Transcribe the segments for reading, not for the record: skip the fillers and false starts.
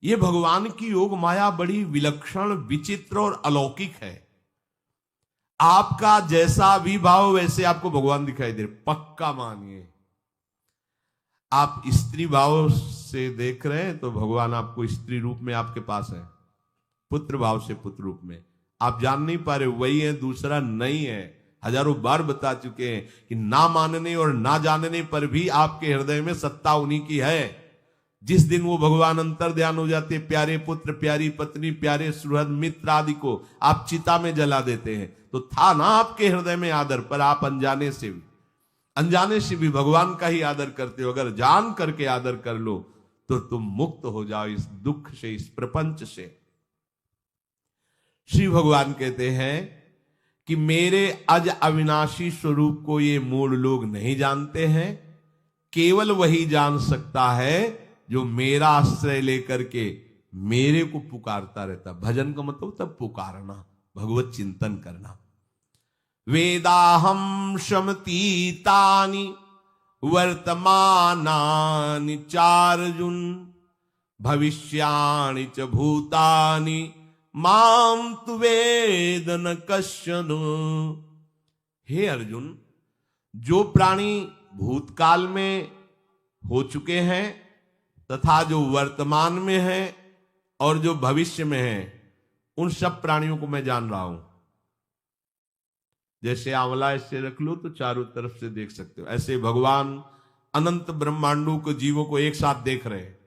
ये भगवान की योग माया बड़ी विलक्षण, विचित्र और अलौकिक है। आपका जैसा भी भाव वैसे आपको भगवान दिखाई दे, पक्का मानिए। आप स्त्री भाव से देख रहे हैं तो भगवान आपको स्त्री रूप में आपके पास है, पुत्र भाव से पुत्र रूप में आप जान नहीं पा रहे, वही है, दूसरा नहीं है। हजारों बार बता चुके हैं कि ना मानने और ना जानने पर भी आपके हृदय में सत्ता उन्हीं की है। जिस दिन वो भगवान अंतर ध्यान हो जाते, प्यारे पुत्र, प्यारी पत्नी, प्यारे सुहृद मित्र आदि को आप चिता में जला देते हैं, तो था ना आपके हृदय में आदर, पर आप अनजाने से भी भगवान का ही आदर करते हो। अगर जान करके आदर कर लो तो तुम मुक्त हो जाओ इस दुख से, इस प्रपंच से। श्री भगवान कहते हैं कि मेरे अज अविनाशी स्वरूप को ये मूढ़ लोग नहीं जानते हैं, केवल वही जान सकता है जो मेरा आश्रय लेकर के मेरे को पुकारता रहता। भजन का मतलब तब पुकारना, भगवत चिंतन करना। वेदाहम शमतीतानि वर्तमानानि चार्जुन भविष्याणि च भूतानि माम तु वेद न कश्चन। हे अर्जुन, जो प्राणी भूतकाल में हो चुके हैं तथा जो वर्तमान में है और जो भविष्य में है, उन सब प्राणियों को मैं जान रहा हूं। जैसे आंवला ऐसे रख लो तो चारों तरफ से देख सकते हो, ऐसे भगवान अनंत ब्रह्मांडों को, जीवों को एक साथ देख रहे हैं।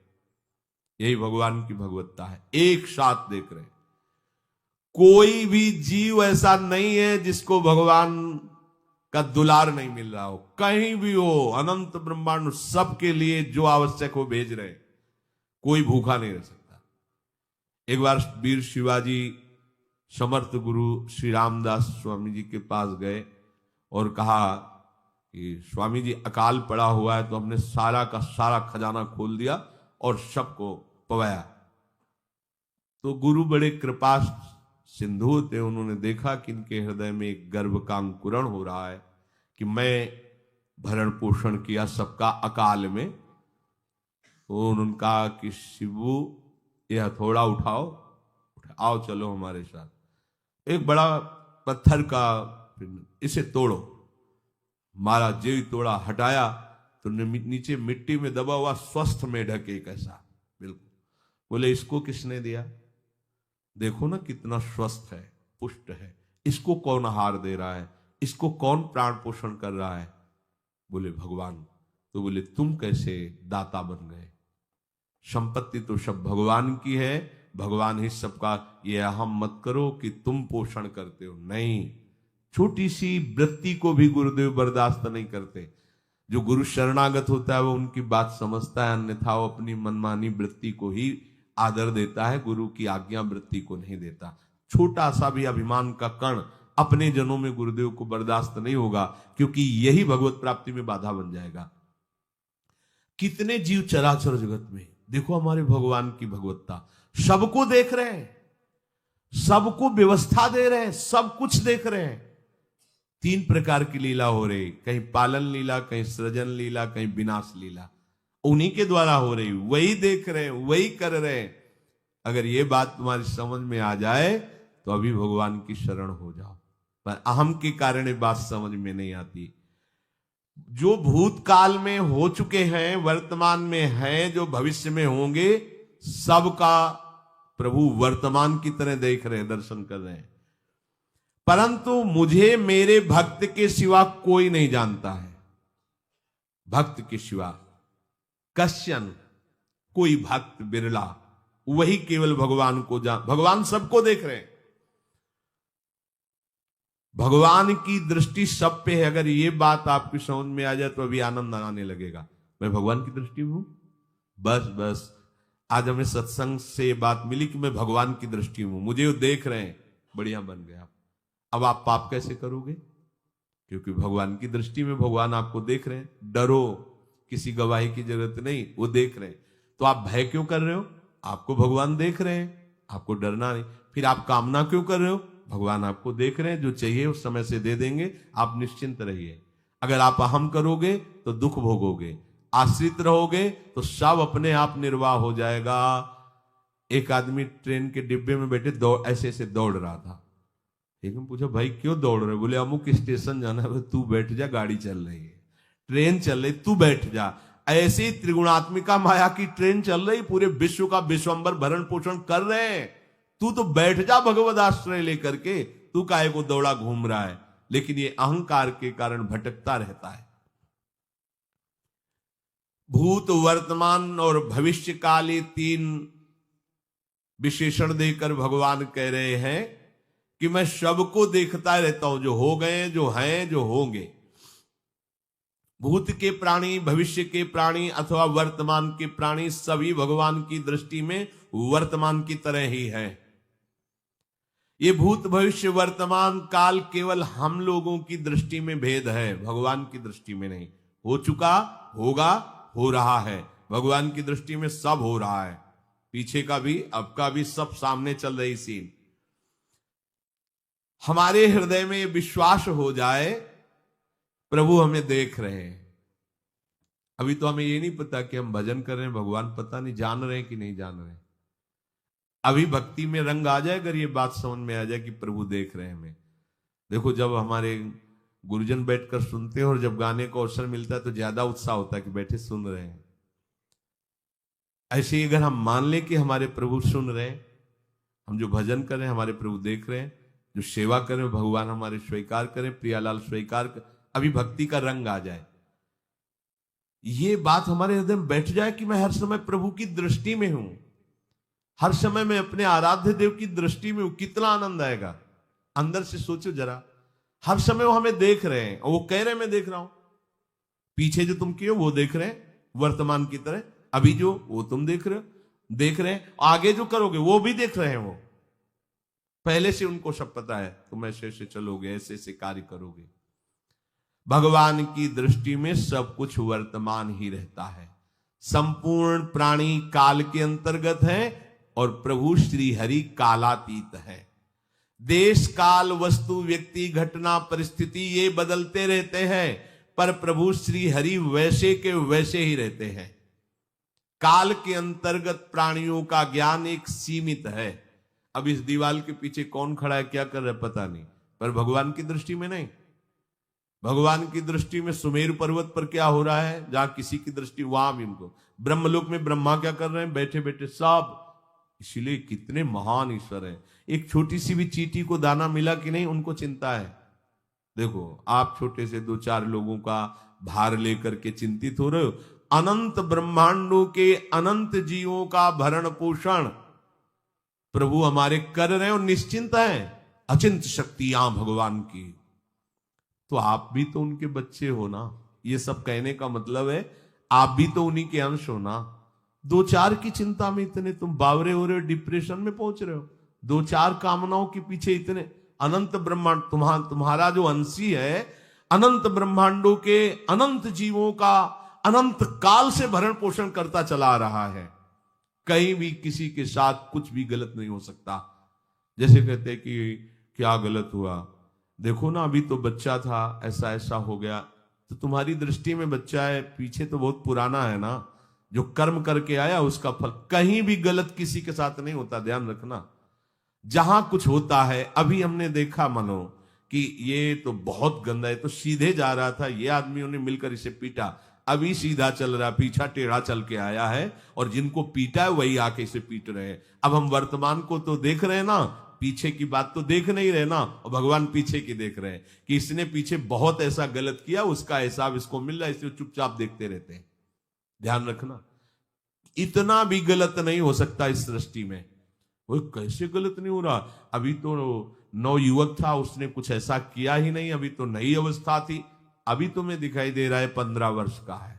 यही भगवान की भगवत्ता है, एक साथ देख रहे हैं। कोई भी जीव ऐसा नहीं है जिसको भगवान का दुलार नहीं मिल रहा हो, कहीं भी हो, अनंत ब्रह्मांड सबके लिए जो आवश्यक हो भेज रहे। कोई भूखा नहीं रह सकता। एक बार वीर शिवाजी समर्थ गुरु श्री रामदास स्वामी जी के पास गए और कहा कि स्वामी जी अकाल पड़ा हुआ है, तो हमने सारा का सारा खजाना खोल दिया और सबको पवाया। तो गुरु बड़े कृपा सिंधु थे, उन्होंने देखा कि इनके हृदय में एक गर्व का अंकुरण हो रहा है कि मैं भरण पोषण किया सबका अकाल में। तो उन्होंने कहा कि शिवू ये हथौड़ा उठाओ, आओ चलो हमारे साथ। एक बड़ा पत्थर का, इसे तोड़ो। महाराज जी तोड़ा, हटाया तो नीचे मिट्टी में दबा हुआ स्वस्थ में ढके कैसा, बिल्कुल। बोले इसको किसने दिया? देखो ना कितना स्वस्थ है, पुष्ट है, इसको कौन आहार दे रहा है, इसको कौन प्राण पोषण कर रहा है? बोले भगवान। तो बोले तुम कैसे दाता बन गए? संपत्ति तो सब भगवान की है, भगवान ही सबका, ये अहम मत करो कि तुम पोषण करते हो। नहीं, छोटी सी वृत्ति को भी गुरुदेव बर्दाश्त नहीं करते। जो गुरु शरणागत होता है वो उनकी बात समझता है, अन्यथा वो अपनी मनमानी वृत्ति को ही आदर देता है, गुरु की आज्ञा वृत्ति को नहीं देता। छोटा सा भी अभिमान का कण अपने जनों में गुरुदेव को बर्दाश्त नहीं होगा, क्योंकि यही भगवत प्राप्ति में बाधा बन जाएगा। कितने जीव चराचर जगत में, देखो हमारे भगवान की भगवत्ता, सबको देख रहे हैं, सबको व्यवस्था दे रहे हैं, सब कुछ देख रहे हैं। 3 प्रकार की लीला हो रही, कहीं पालन लीला, कहीं सृजन लीला, कहीं विनाश लीला, उन्हीं के द्वारा हो रही, वही देख रहे हैं, वही कर रहे हैं। अगर ये बात तुम्हारी समझ में आ जाए तो अभी भगवान की शरण हो जाओ, पर अहम के कारण ये बात समझ में नहीं आती। जो भूतकाल में हो चुके हैं, वर्तमान में हैं, जो भविष्य में होंगे, सबका प्रभु वर्तमान की तरह देख रहे हैं, दर्शन कर रहे हैं। परंतु मुझे मेरे भक्त के सिवा कोई नहीं जानता है। भक्त के सिवा कश्यन, कोई भक्त बिरला, वही केवल भगवान को भगवान सबको देख रहे हैं, भगवान की दृष्टि सब पे है। अगर ये बात आपकी समझ में आ जाए तो अभी आनंद आने लगेगा। मैं भगवान की दृष्टि में हूं, बस आज हमें सत्संग से बात मिली कि मैं भगवान की दृष्टि में हूं, मुझे वो देख रहे हैं, बढ़िया बन गया। अब आप पाप कैसे करोगे? क्योंकि भगवान की दृष्टि में भगवान आपको देख रहे हैं। डरो, किसी गवाही की जरूरत नहीं, वो देख रहे हैं। तो आप भय क्यों कर रहे हो? आपको भगवान देख रहे हैं, आपको डरना नहीं। फिर आप कामना क्यों कर रहे हो? भगवान आपको देख रहे हैं, जो चाहिए उस समय से दे देंगे, आप निश्चिंत रहिए। अगर आप अहम करोगे तो दुख भोगोगे, आश्रित रहोगे तो सब अपने आप निर्वाह हो जाएगा। एक आदमी ट्रेन के डिब्बे में बैठे दौड़ ऐसे ऐसे दौड़ रहा था। एक ने पूछा भाई क्यों दौड़ रहे? बोले अमुक स्टेशन जाना है। तू बैठ जा, गाड़ी चल रही है, ट्रेन चल रही, तू बैठ जा। ऐसी त्रिगुणात्मिका माया की ट्रेन चल रही, पूरे विश्व का विश्वंबर भरण पोषण कर रहे हैं, तू तो बैठ जा भगवद आश्रय लेकर के, तू काहे को दौड़ा घूम रहा है? लेकिन ये अहंकार के कारण भटकता रहता है। भूत, वर्तमान और भविष्य काल, ये तीन विशेषण देकर भगवान कह रहे हैं कि मैं सबको देखता रहता हूं, जो हो गए, जो हैं, जो होंगे। भूत के प्राणी, भविष्य के प्राणी अथवा वर्तमान के प्राणी सभी भगवान की दृष्टि में वर्तमान की तरह ही है। ये भूत, भविष्य, वर्तमान काल केवल हम लोगों की दृष्टि में भेद है, भगवान की दृष्टि में नहीं। हो चुका, होगा, हो रहा है। भगवान की दृष्टि में सब हो रहा है, पीछे का भी, अब का भी, सब सामने चल रही सीन। हमारे हृदय में विश्वास हो जाए प्रभु हमें देख रहे हैं। अभी तो हमें ये नहीं पता कि हम भजन कर रहे हैं, भगवान पता नहीं जान रहे हैं कि नहीं जान रहे हैं। अभी भक्ति में रंग आ जाए अगर ये बात समझ में आ जाए कि प्रभु देख रहे हैं हमें। देखो जब हमारे गुरुजन बैठकर सुनते हैं और जब गाने को अवसर मिलता है तो ज्यादा उत्साह होता है कि बैठे सुन रहे हैं। ऐसे ही अगर हम मान लें कि हमारे प्रभु सुन रहे हैं, हम जो भजन कर रहे हैं हमारे प्रभु देख रहे हैं, जो सेवा करें भगवान हमारे स्वीकार करें, प्रियालाल स्वीकार कर, अभी भक्ति का रंग आ जाए, ये बात हमारे हृदय में बैठ जाए कि मैं हर समय प्रभु की दृष्टि में हूं, हर समय मैं अपने आराध्य देव की दृष्टि में हूं, कितना आनंद आएगा। अंदर से सोचो जरा, हर समय वो हमें देख रहे हैं और वो कह रहे हैं मैं देख रहा हूं। पीछे जो तुम किए वो देख रहे हैं वर्तमान की तरह, अभी जो वो तुम देख रहे हो, देख रहे हैं, आगे जो करोगे वो भी देख रहे हैं। वो पहले से उनको सब पता है, तुम ऐसे ऐसे चलोगे, ऐसे ऐसे कार्य करोगे। भगवान की दृष्टि में सब कुछ वर्तमान ही रहता है। संपूर्ण प्राणी काल के अंतर्गत है और प्रभु श्री हरि कालातीत है। देश, काल, वस्तु, व्यक्ति, घटना, परिस्थिति ये बदलते रहते हैं, पर प्रभु श्री हरि वैसे के वैसे ही रहते हैं। काल के अंतर्गत प्राणियों का ज्ञान एक सीमित है। अब इस दीवाल के पीछे कौन खड़ा है, क्या कर रहा है पता नहीं, पर भगवान की दृष्टि में नहीं। भगवान की दृष्टि में सुमेरु पर्वत पर क्या हो रहा है, जहां किसी की दृष्टि, वहां भी उनको, ब्रह्मलोक में ब्रह्मा क्या कर रहे हैं, बैठे बैठे सब। इसलिए कितने महान ईश्वर हैं। एक छोटी सी भी चींटी को दाना मिला कि नहीं, उनको चिंता है। देखो आप छोटे से 2-4 लोगों का भार लेकर के चिंतित हो रहे हो, अनंत ब्रह्मांडों के अनंत जीवों का भरण पोषण प्रभु हमारे कर रहे हैं और निश्चिंत है। अचिंत शक्तियां भगवान की, तो आप भी तो उनके बच्चे हो ना। ये सब कहने का मतलब है आप भी तो उन्हीं के अंश हो ना। 2-4 की चिंता में इतने तुम बावरे हो रहे हो, डिप्रेशन में पहुंच रहे हो, 2-4 कामनाओं के पीछे इतने। अनंत ब्रह्मांड तुम्हारा जो अंशी है, अनंत ब्रह्मांडों के अनंत जीवों का अनंत काल से भरण पोषण करता चला रहा है। कहीं भी किसी के साथ कुछ भी गलत नहीं हो सकता। जैसे कहते हैं कि क्या गलत हुआ, देखो ना अभी तो बच्चा था, ऐसा ऐसा हो गया, तो तुम्हारी दृष्टि में बच्चा है, पीछे तो बहुत पुराना है ना, जो कर्म करके आया उसका फल। कहीं भी गलत किसी के साथ नहीं होता, ध्यान रखना। जहां कुछ होता है, अभी हमने देखा मानो कि ये तो बहुत गंदा है, तो सीधे जा रहा था, ये आदमियों ने मिलकर इसे पीटा, अभी सीधा चल रहा, पीछा टेढ़ा चल के आया है, और जिनको पीटा है वही आके इसे पीट रहे हैं। अब हम वर्तमान को तो देख रहे हैं ना, पीछे की बात तो देख नहीं रहे ना, और भगवान पीछे की देख रहे हैं कि इसने पीछे बहुत ऐसा गलत किया, उसका हिसाब इसको मिल रहा है, इसलिए चुपचाप देखते रहते हैं। ध्यान रखना, इतना भी गलत नहीं हो सकता इस सृष्टि में। वो कैसे गलत नहीं हो रहा, अभी तो नवयुवक था, उसने कुछ ऐसा किया ही नहीं, अभी तो नई अवस्था थी, अभी तुम्हें दिखाई दे रहा है 15 वर्ष का है,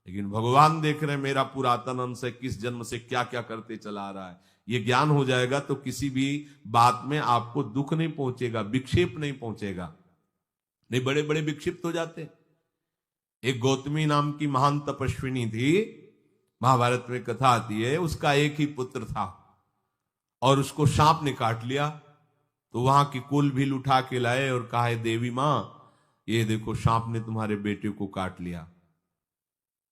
लेकिन भगवान देख रहे हैं मेरा पुरातन अंश है, किस जन्म से क्या क्या करते चला रहा है। ये ज्ञान हो जाएगा तो किसी भी बात में आपको दुख नहीं पहुंचेगा, विक्षेप नहीं पहुंचेगा। नहीं बड़े बड़े विक्षिप्त हो जाते। एक गौतमी नाम की महान तपस्विनी थी, महाभारत में कथा आती है, उसका एक ही पुत्र था और उसको सांप ने काट लिया। तो वहां की कुल भील उठा के लाए और कहा है देवी मां, ये देखो सांप ने तुम्हारे बेटे को काट लिया।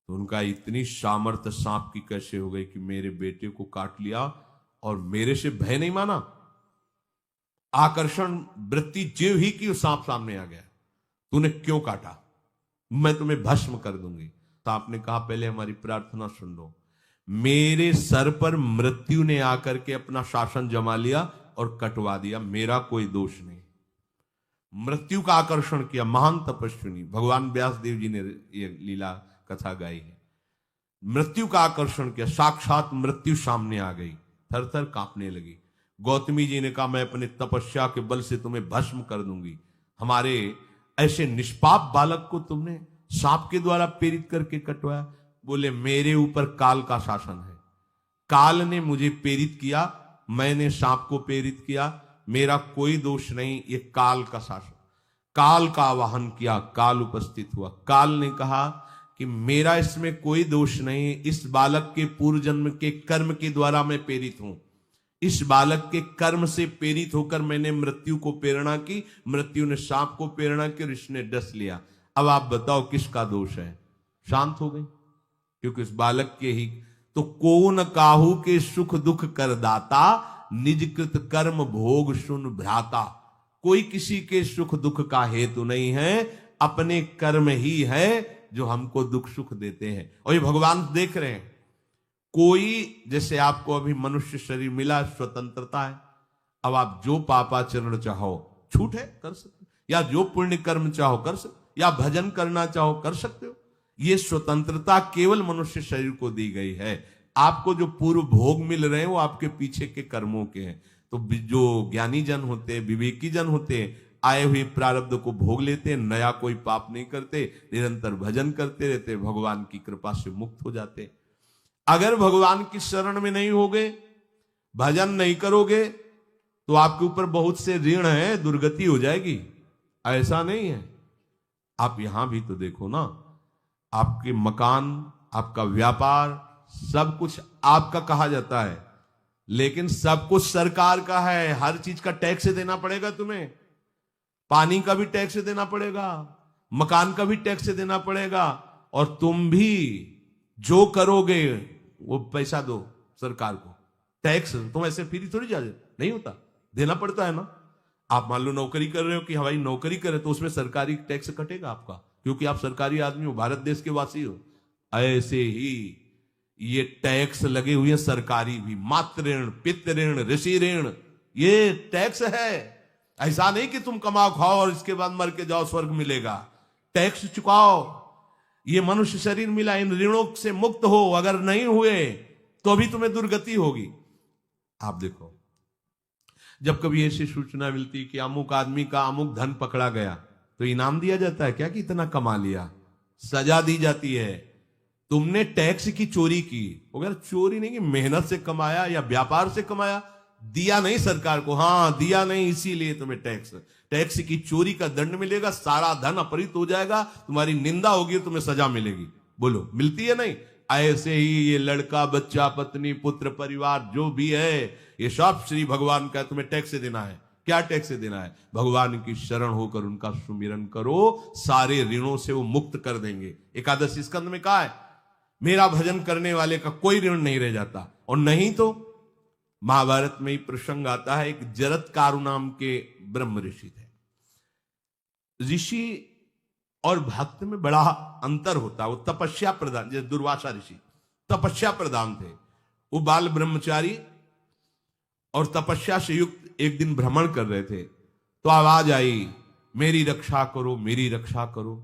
तो उनका इतनी सामर्थ्य सांप की कैसे हो गई कि मेरे बेटे को काट लिया और मेरे से भय नहीं माना। आकर्षण वृत्ति जीव ही की सांप सामने आ गया, तूने क्यों काटा, मैं तुम्हें भस्म कर दूंगी। तो आपने कहा पहले हमारी प्रार्थना सुन लो। मेरे सर पर मृत्यु ने आकर के अपना शासन जमा लिया और कटवा दिया, मेरा कोई दोष नहीं। मृत्यु का आकर्षण किया, महान तपस्विनी भगवान व्यास देव जी ने ये लीला कथा गाई है। मृत्यु का आकर्षण किया, साक्षात मृत्यु सामने आ गई, थर थर कांपने लगी। गौतमी जी ने कहा मैं अपने तपस्या के बल से तुम्हें भस्म कर दूंगी। हमारे ऐसे निष्पाप बालक को तुमने सांप के द्वारा प्रेरित करके कटवाया। बोले मेरे ऊपर काल का शासन है, काल ने मुझे प्रेरित किया, मैंने सांप को प्रेरित किया, मेरा कोई दोष नहीं, ये काल का शासन। काल का आवाहन किया, काल उपस्थित हुआ। काल ने कहा कि मेरा इसमें कोई दोष नहीं, इस बालक के पूर्व जन्म के कर्म के द्वारा मैं प्रेरित हूं। इस बालक के कर्म से प्रेरित होकर मैंने मृत्यु को प्रेरणा की, मृत्यु ने सांप को प्रेरणा की और इसने डस लिया। अब आप बताओ किसका दोष है? शांत हो गई, क्योंकि इस बालक के ही तो कौन काहू के सुख दुख कर दाता, निज कृत कर्म भोग सुन भ्राता। कोई किसी के सुख दुख का हेतु नहीं है, अपने कर्म ही है जो हमको दुख सुख देते हैं। और ये भगवान देख रहे हैं। कोई जैसे आपको अभी मनुष्य शरीर मिला, स्वतंत्रता है, अब आप जो पापाचरण चाहो छूट है कर सकते हो, या जो पुण्य कर्म चाहो कर सकते, या भजन करना चाहो कर सकते हो। ये स्वतंत्रता केवल मनुष्य शरीर को दी गई है। आपको जो पूर्व भोग मिल रहे हैं वो आपके पीछे के कर्मों के हैं। तो जो ज्ञानी जन होते हैं, विवेकी जन होते हैं, आए हुए प्रारब्ध को भोग लेते हैं, नया कोई पाप नहीं करते, निरंतर भजन करते रहते, भगवान की कृपा से मुक्त हो जाते। अगर भगवान की शरण में नहीं होगे, भजन नहीं करोगे, तो आपके ऊपर बहुत से ऋण है, दुर्गति हो जाएगी। ऐसा नहीं है। आप यहां भी तो देखो ना, आपके मकान, आपका व्यापार, सब कुछ आपका कहा जाता है, लेकिन सब कुछ सरकार का है। हर चीज का टैक्स देना पड़ेगा तुम्हें। पानी का भी टैक्स देना पड़ेगा, मकान का भी टैक्स देना पड़ेगा, और तुम भी जो करोगे वो पैसा दो सरकार को। टैक्स तुम ऐसे फ्री थोड़ी जा नहीं होता, देना पड़ता है ना। आप मान लो नौकरी कर रहे हो कि हवाई नौकरी करे, तो उसमें सरकारी टैक्स कटेगा आपका, क्योंकि आप सरकारी आदमी हो, भारत देश के वासी हो। ऐसे ही ये टैक्स लगे हुए हैं सरकारी भी, मातृ ऋण, पितृ ऋण, ऋषि ऋण, ये टैक्स है। ऐसा नहीं कि तुम कमाओ खाओ और इसके बाद मर के जाओ स्वर्ग मिलेगा। टैक्स चुकाओ। ये मनुष्य शरीर मिला, इन ऋणों से मुक्त हो। अगर नहीं हुए तो भी तुम्हें दुर्गति होगी। आप देखो, जब कभी ऐसी सूचना मिलती कि अमुक आदमी का अमुक धन पकड़ा गया, तो इनाम दिया जाता है क्या कि इतना कमा लिया? सजा दी जाती है। तुमने टैक्स की चोरी की, अगर चोरी नहीं की, मेहनत से कमाया या व्यापार से कमाया, दिया नहीं सरकार को, हाँ दिया नहीं, इसीलिए तुम्हें टैक्स की चोरी का दंड मिलेगा, सारा धन अपहृत हो जाएगा, तुम्हारी निंदा होगी, तुम्हें सजा मिलेगी। बोलो मिलती है नहीं? ऐसे ही ये लड़का, बच्चा, पत्नी, पुत्र, परिवार जो भी है, ये सब श्री भगवान का तुम्हें टैक्स देना है। क्या टैक्स देना है? भगवान की शरण होकर उनका सुमिरन करो, सारे ऋणों से वो मुक्त कर देंगे। एकादशी स्कंद में कहा है, मेरा भजन करने वाले का कोई ऋण नहीं रह जाता। और नहीं तो महाभारत में ही प्रसंग आता है, एक जरत्कारु नाम के ब्रह्म ऋषि थे। ऋषि और भक्त में बड़ा अंतर होता है। वो तपस्या प्रधान, जैसे दुर्वासा ऋषि तपस्या प्रधान थे, वो बाल ब्रह्मचारी और तपस्या से युक्त एक दिन भ्रमण कर रहे थे, तो आवाज आई, मेरी रक्षा करो, मेरी रक्षा करो।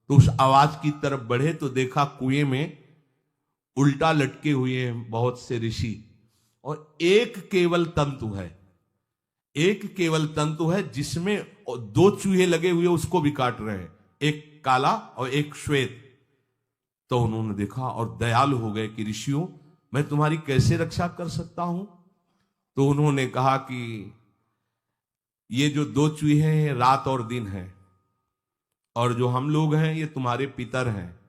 तो उस आवाज की तरफ बढ़े तो देखा कुएं में उल्टा लटके हुए हैं बहुत से ऋषि, और एक केवल तंतु है, एक केवल तंतु है जिसमें दो चूहे लगे हुए उसको भी काट रहे हैं, एक काला और एक श्वेत। तो उन्होंने देखा और दयालु हो गए कि ऋषियों, मैं तुम्हारी कैसे रक्षा कर सकता हूं? तो उन्होंने कहा कि ये जो दो चूहे हैं रात और दिन है, और जो हम लोग हैं ये तुम्हारे पितर हैं।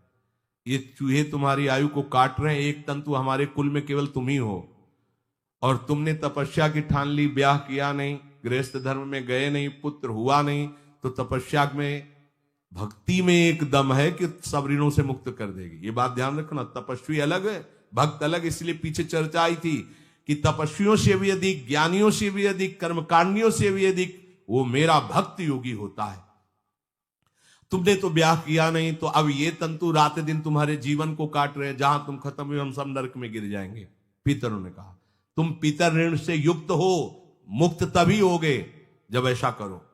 ये चूहे तुम्हारी आयु को काट रहे हैं, एक तंतु हमारे कुल में केवल तुम ही हो, और तुमने तपस्या की ठान ली, ब्याह किया नहीं, गृहस्थ धर्म में गए नहीं, पुत्र हुआ नहीं, तो तपस्या में, भक्ति में एक दम है कि सब ऋणों से मुक्त कर देगी। ये बात ध्यान रखना। तपस्वी अलग है, भक्त अलग। इसलिए पीछे चर्चा आई थी कि तपस्वियों से भी अधिक, ज्ञानियों से भी अधिक, कर्मकांडियों से भी अधिक वो मेरा भक्त योगी होता है। तुमने तो ब्याह किया नहीं, तो अब ये तंतु रात दिन तुम्हारे जीवन को काट रहे हैं, जहां तुम खत्म हुए हम सब नरक में गिर जाएंगे। पितरों ने कहा तुम पितर ऋण से युक्त हो, मुक्त तभी होगे जब ऐसा करो।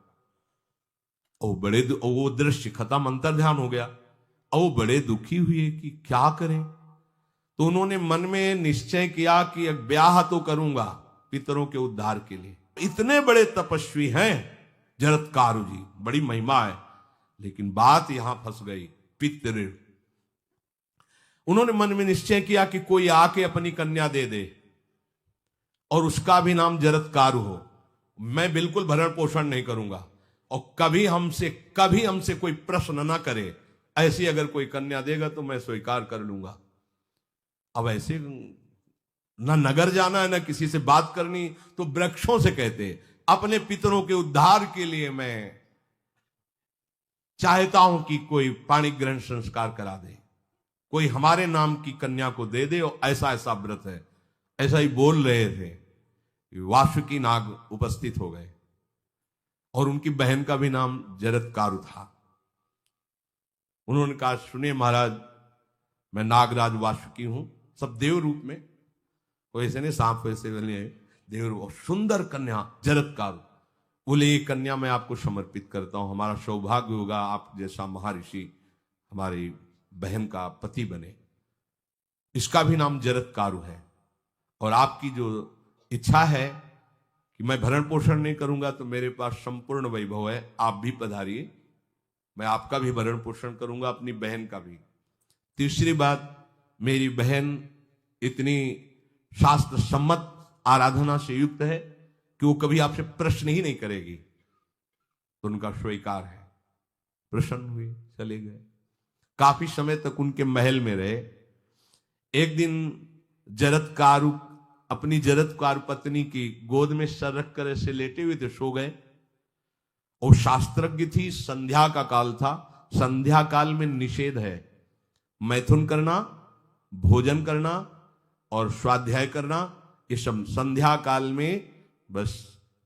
वो दृश्य खत्म, अंतर ध्यान हो गया। वो बड़े दुखी हुए कि क्या करें। तो उन्होंने मन में निश्चय किया कि ब्याह तो करूंगा पितरों के उद्धार के लिए। इतने बड़े तपस्वी हैं जरत्कारु जी, बड़ी महिमा है, लेकिन बात यहां फंस गई, पितृ। उन्होंने मन में निश्चय किया कि कोई आके अपनी कन्या दे दे और उसका भी नाम जरत्कारु हो। मैं बिल्कुल भरण पोषण नहीं करूंगा और कभी हमसे कोई प्रश्न ना करे। ऐसी अगर कोई कन्या देगा तो मैं स्वीकार कर लूंगा। अब ऐसे ना नगर जाना है ना किसी से बात करनी, तो वृक्षों से कहते अपने पितरों के उद्धार के लिए मैं चाहता हूं कि कोई पाणी ग्रहण संस्कार करा दे, कोई हमारे नाम की कन्या को दे दे, और ऐसा ऐसा व्रत है। ऐसा ही बोल रहे थे, वासुकी नाग उपस्थित हो गए और उनकी बहन का भी नाम जरत्कारु था। उन्होंने कहा सुनिए महाराज, मैं नागराज वासुकी हूं, सब देव रूप में, कोई ऐसे नहीं सांप वैसे वाले, देव रूप, सुंदर कन्या जरत्कारु। बोले ये कन्या मैं आपको समर्पित करता हूं, हमारा सौभाग्य होगा आप जैसा महर्षि हमारी बहन का पति बने। इसका भी नाम जरत्कारु है और आपकी जो इच्छा है कि मैं भरण पोषण नहीं करूंगा तो मेरे पास संपूर्ण वैभव है, आप भी पधारिए, मैं आपका भी भरण पोषण करूंगा, अपनी बहन का भी। तीसरी बात, मेरी बहन इतनी शास्त्र सम्मत आराधना से युक्त है कि वो कभी आपसे प्रश्न ही नहीं करेगी, तो उनका स्वीकार है। प्रसन्न हुए, चले गए। काफी समय तक उनके महल में रहे। एक दिन जरत्कारु अपनी जरत्कारु पत्नी की गोद में सर रख कर ऐसे लेटे हुए थे, सो गए। और शास्त्रज्ञ थी, संध्या का काल था। संध्या काल में निषेध है मैथुन करना, भोजन करना और स्वाध्याय करना, ये सब संध्या काल में बस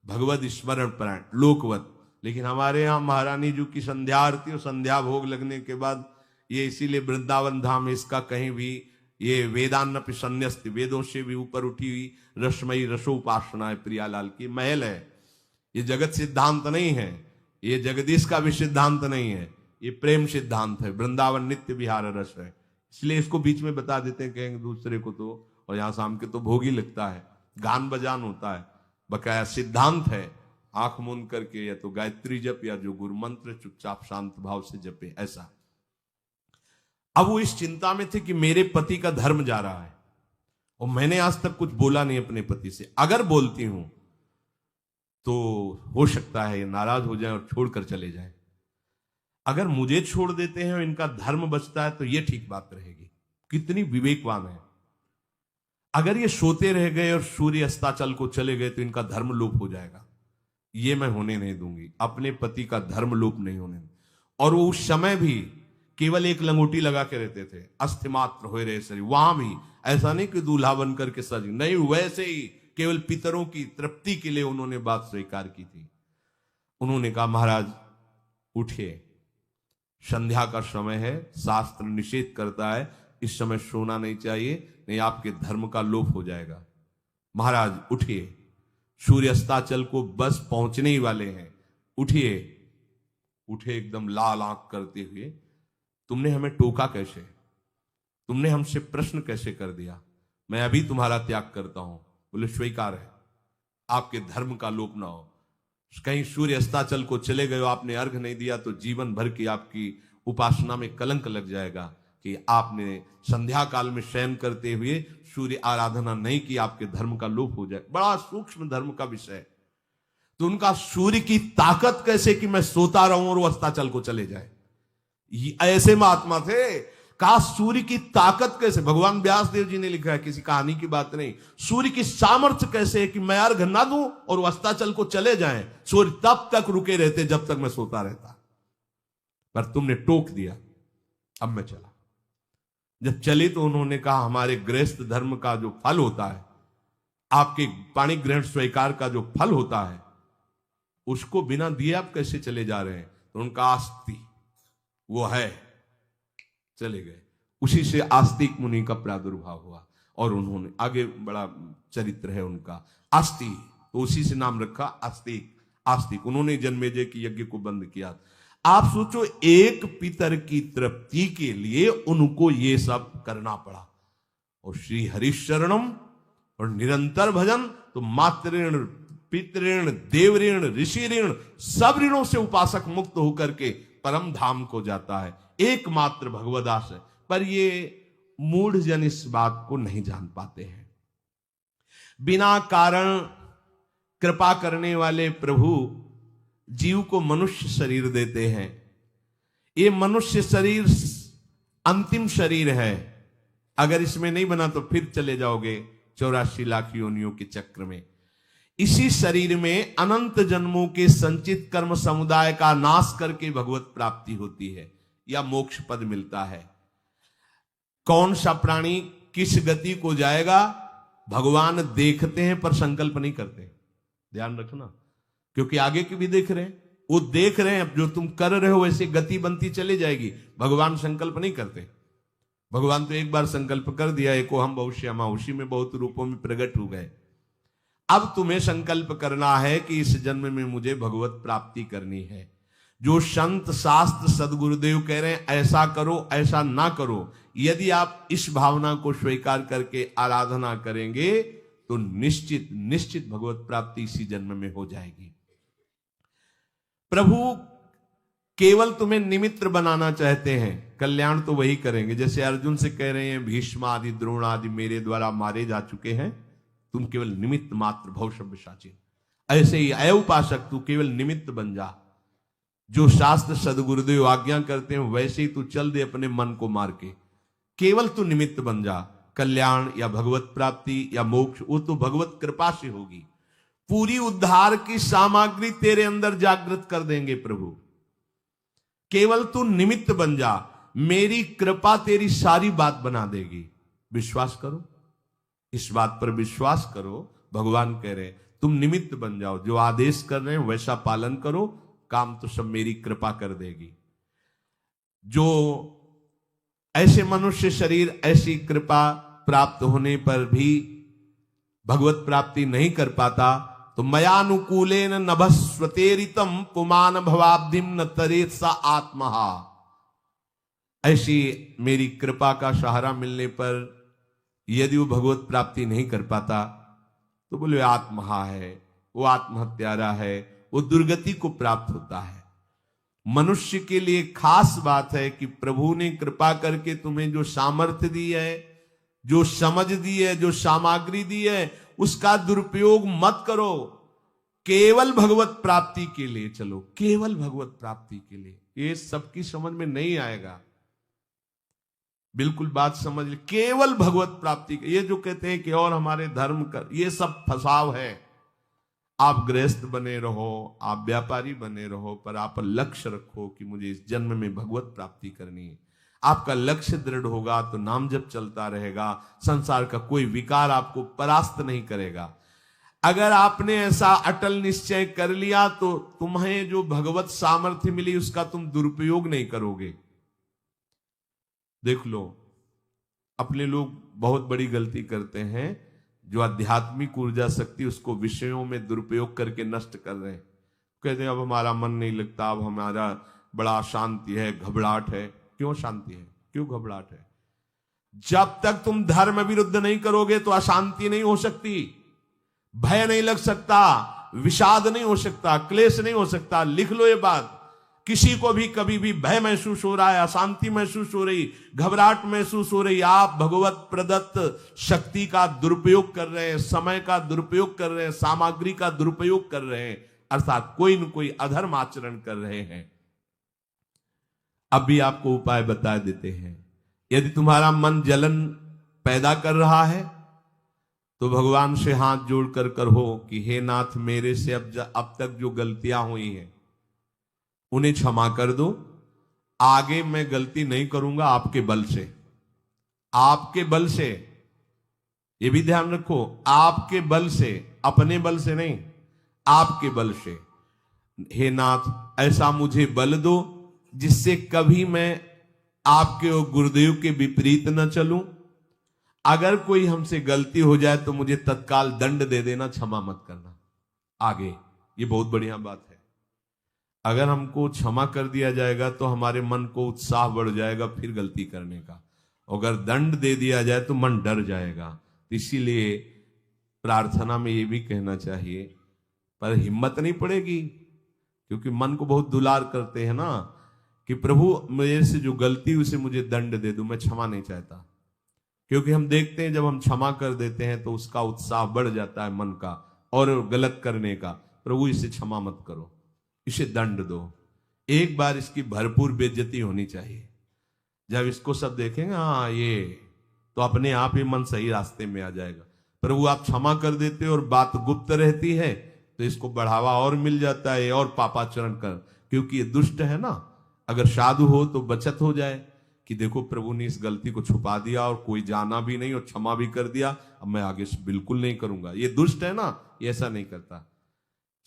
भगवत स्मरण परायण लोकवत। लेकिन हमारे यहां महारानी जी की संध्या आरती और संध्या भोग लगने के बाद ये इसीलिए वृंदावन धाम इसका कहीं भी ये वेदान्नपि संन्यस्त, वेदों से भी ऊपर उठी हुई रसमयी रसोपासना है, प्रियालाल की महल है। ये जगत सिद्धांत नहीं है, ये जगदीश का भी सिद्धांत नहीं है, ये प्रेम सिद्धांत है। वृंदावन नित्य विहार रस है, इसलिए इसको बीच में बता देते हैं कहेंगे दूसरे को तो, और यहां शाम के तो भोग ही लगता है, गान बजान होता है, बकाया सिद्धांत है। आंख मूंद करके या तो गायत्री जप या जो गुरु मंत्र चुपचाप शांत भाव से जपे, ऐसा। अब वो इस चिंता में थे कि मेरे पति का धर्म जा रहा है और मैंने आज तक कुछ बोला नहीं अपने पति से, अगर बोलती हूं तो हो सकता है ये नाराज हो जाए और छोड़कर चले जाए। अगर मुझे छोड़ देते हैं और इनका धर्म बचता है तो ये ठीक बात रहेगी। कितनी विवेकवान है। अगर ये सोते रह गए और सूर्य अस्ताचल को चले गए तो इनका धर्म लोप हो जाएगा, ये मैं होने नहीं दूंगी, अपने पति का धर्म लोप नहीं होने दूंगी। और वो उस समय भी केवल एक लंगोटी लगा के रहते थे, अस्थिमात्र हो रहे शरीर, वहां भी ऐसा नहीं कि दूल्हा बन करके सज, नहीं, वैसे ही केवल पितरों की तृप्ति के लिए उन्होंने बात स्वीकार की थी। उन्होंने कहा महाराज उठिए, संध्या का समय है, शास्त्र निषेध करता है इस समय सोना नहीं चाहिए, नहीं आपके धर्म का लोप हो जाएगा। महाराज उठिए, सूर्य अस्ताचल को बस पहुंचने ही वाले हैं, उठिए। उठे एकदम लाल आंख करते हुए, तुमने हमें टोका कैसे, तुमने हमसे प्रश्न कैसे कर दिया, मैं अभी तुम्हारा त्याग करता हूं। बोले स्वीकार है, आपके धर्म का लोप ना हो। कहीं सूर्य अस्ताचल को चले गए, आपने अर्घ नहीं दिया तो जीवन भर की आपकी उपासना में कलंक लग जाएगा कि आपने संध्या काल में शयन करते हुए सूर्य आराधना नहीं की, आपके धर्म का लोप हो जाए। बड़ा सूक्ष्म धर्म का विषय। तो उनका सूर्य की ताकत कैसे कि मैं सोता रहूं और वो अस्ताचल को चले जाए, ऐसे महात्मा थे। का सूर्य की ताकत कैसे, भगवान व्यास देव जी ने लिखा है, किसी कहानी की बात नहीं। सूर्य की सामर्थ्य कैसे है कि मैं अर्घ ना दूं और वो अस्ताचल को चले जाएं, सूर्य तब तक रुके रहते जब तक मैं सोता रहता, पर तुमने टोक दिया, अब मैं चला। जब चले तो उन्होंने कहा हमारे गृहस्थ धर्म का जो फल होता है आपके पाणी ग्रहण स्वीकार का जो फल होता है उसको बिना दिए आप कैसे चले जा रहे हैं? तो उनका आस्ति वो है, चले गए। उसी से आस्तिक मुनि का प्रादुर्भाव हुआ और उन्होंने आगे बड़ा चरित्र है उनका, आस्ति, तो उसी से नाम रखा आस्तिक। आस्तिक उन्होंने जन्मेजय के यज्ञ को बंद किया। आप सोचो, एक पितर की तृप्ति के लिए उनको ये सब करना पड़ा। और श्री हरिशरणम और निरंतर भजन, तो मातृण, पितृण, देवऋण, ऋषि ऋण, सब ऋणों से उपासक मुक्त होकर के परम धाम को जाता है। एकमात्र भगवदास है। पर ये मूढ़ जन इस बात को नहीं जान पाते हैं। बिना कारण कृपा करने वाले प्रभु जीव को मनुष्य शरीर देते हैं। ये मनुष्य शरीर अंतिम शरीर है। अगर इसमें नहीं बना तो फिर चले जाओगे 84 लाख योनियों के चक्र में। इसी शरीर में अनंत जन्मों के संचित कर्म समुदाय का नाश करके भगवत प्राप्ति होती है या मोक्ष पद मिलता है। कौन सा प्राणी किस गति को जाएगा भगवान देखते हैं पर संकल्प नहीं करते। ध्यान रखना, क्योंकि आगे की भी देख रहे हैं। वो देख रहे हैं जो तुम कर रहे हो वैसे गति बनती चली जाएगी। भगवान संकल्प नहीं करते। भगवान तो एक बार संकल्प कर दिया, एको हम बहुश्यामा, उसी में बहुत रूपों में प्रकट हो गए। अब तुम्हें संकल्प करना है कि इस जन्म में मुझे भगवत प्राप्ति करनी है। जो संत शास्त्र सदगुरुदेव कह रहे हैं ऐसा करो ऐसा ना करो, यदि आप इस भावना को स्वीकार करके आराधना करेंगे तो निश्चित निश्चित भगवत प्राप्ति इसी जन्म में हो जाएगी। प्रभु केवल तुम्हें निमित्त बनाना चाहते हैं, कल्याण तो वही करेंगे। जैसे अर्जुन से कह रहे हैं भीष्म आदि द्रोण आदि मेरे द्वारा मारे जा चुके हैं, तुम केवल निमित्त मात्र भव सव्यसाची। ऐसे ही अय उपासक तू केवल निमित्त बन जा। जो शास्त्र सदगुरुदेव आज्ञा करते हैं वैसे ही तू चल दे अपने मन को मार के। केवल तू निमित्त बन जा। कल्याण या भगवत प्राप्ति या मोक्ष वो तो भगवत कृपा से होगी। पूरी उद्धार की सामग्री तेरे अंदर जागृत कर देंगे प्रभु। केवल तू निमित्त बन जा, मेरी कृपा तेरी सारी बात बना देगी। विश्वास करो, इस बात पर विश्वास करो। भगवान कह रहे तुम निमित्त बन जाओ, जो आदेश कर रहे हैं वैसा पालन करो, काम तो सब मेरी कृपा कर देगी। जो ऐसे मनुष्य शरीर ऐसी कृपा प्राप्त होने पर भी भगवत प्राप्ति नहीं कर पाता, तो मयानुकूलेन नभस्वतेरितम पुमान भवाब्धिम न तरेत सा आत्महा। ऐसी मेरी कृपा का सहारा मिलने पर यदि वो भगवत प्राप्ति नहीं कर पाता तो बोले आत्महा है, वो आत्महत्यारा है, वो दुर्गति को प्राप्त होता है। मनुष्य के लिए खास बात है कि प्रभु ने कृपा करके तुम्हें जो सामर्थ्य दी है, जो समझ दी है, जो सामग्री दी है, उसका दुरुपयोग मत करो। केवल भगवत प्राप्ति के लिए चलो, केवल भगवत प्राप्ति के लिए। ये सबकी समझ में नहीं आएगा, बिल्कुल बात समझ ले। केवल भगवत प्राप्ति, ये जो कहते हैं कि और हमारे धर्म कर, ये सब फसाव है। आप गृहस्थ बने रहो, आप व्यापारी बने रहो, पर आप लक्ष्य रखो कि मुझे इस जन्म में भगवत प्राप्ति करनी है। आपका लक्ष्य दृढ़ होगा तो नाम जप चलता रहेगा, संसार का कोई विकार आपको परास्त नहीं करेगा। अगर आपने ऐसा अटल निश्चय कर लिया तो तुम्हें जो भगवत सामर्थ्य मिली उसका तुम दुरुपयोग नहीं करोगे। देख लो, अपने लोग बहुत बड़ी गलती करते हैं, जो आध्यात्मिक ऊर्जा शक्ति उसको विषयों में दुरुपयोग करके नष्ट कर रहे हैं। कहते हैं अब हमारा मन नहीं लगता, अब हमारा बड़ा शांति है, घबराहट है। क्यों शांति है, क्यों घबराहट है? जब तक तुम धर्म विरुद्ध नहीं करोगे तो अशांति नहीं हो सकती, भय नहीं लग सकता, विषाद नहीं हो सकता, क्लेश नहीं हो सकता। लिख लो ये बात। किसी को भी कभी भी भय महसूस हो रहा है, अशांति महसूस हो रही, घबराहट महसूस हो रही, आप भगवत प्रदत्त शक्ति का दुरुपयोग कर रहे हैं, समय का दुरुपयोग कर रहे हैं, सामग्री का दुरुपयोग कर रहे हैं, अर्थात कोई न कोई अधर्म आचरण कर रहे हैं। अब भी आपको उपाय बता देते हैं। यदि तुम्हारा मन जलन पैदा कर रहा है तो भगवान से हाथ जोड़कर कहो कि हे नाथ, मेरे से अब तक जो गलतियां हुई हैं उन्हें क्षमा कर दो। आगे मैं गलती नहीं करूंगा, आपके बल से, आपके बल से। ये भी ध्यान रखो, आपके बल से, अपने बल से नहीं, आपके बल से। हे नाथ ऐसा मुझे बल दो जिससे कभी मैं आपके और गुरुदेव के विपरीत न चलूं। अगर कोई हमसे गलती हो जाए तो मुझे तत्काल दंड दे देना, क्षमा मत करना। आगे ये बहुत बढ़िया बात है। अगर हमको क्षमा कर दिया जाएगा तो हमारे मन को उत्साह बढ़ जाएगा फिर गलती करने का। अगर दंड दे दिया जाए तो मन डर जाएगा। इसीलिए प्रार्थना में ये भी कहना चाहिए, पर हिम्मत नहीं पड़ेगी, क्योंकि मन को बहुत दुलार करते हैं ना, कि प्रभु मेरे से जो गलती उसे मुझे दंड दे दो, मैं क्षमा नहीं चाहता। क्योंकि हम देखते हैं जब हम क्षमा कर देते हैं तो उसका उत्साह बढ़ जाता है मन का और गलत करने का। प्रभु इसे क्षमा मत करो, इसे दंड दो। एक बार इसकी भरपूर बेइज्जती होनी चाहिए। जब इसको सब देखेंगे हाँ ये, तो अपने आप ही मन सही रास्ते में आ जाएगा। प्रभु आप क्षमा कर देते और बात गुप्त रहती है तो इसको बढ़ावा और मिल जाता है और पापाचरण कर, क्योंकि ये दुष्ट है ना। अगर साधु हो तो बचत हो जाए कि देखो प्रभु ने इस गलती को छुपा दिया और कोई जाना भी नहीं और क्षमा भी कर दिया, अब मैं आगे से बिल्कुल नहीं करूंगा। ये दुष्ट है ना, ये ऐसा नहीं करता।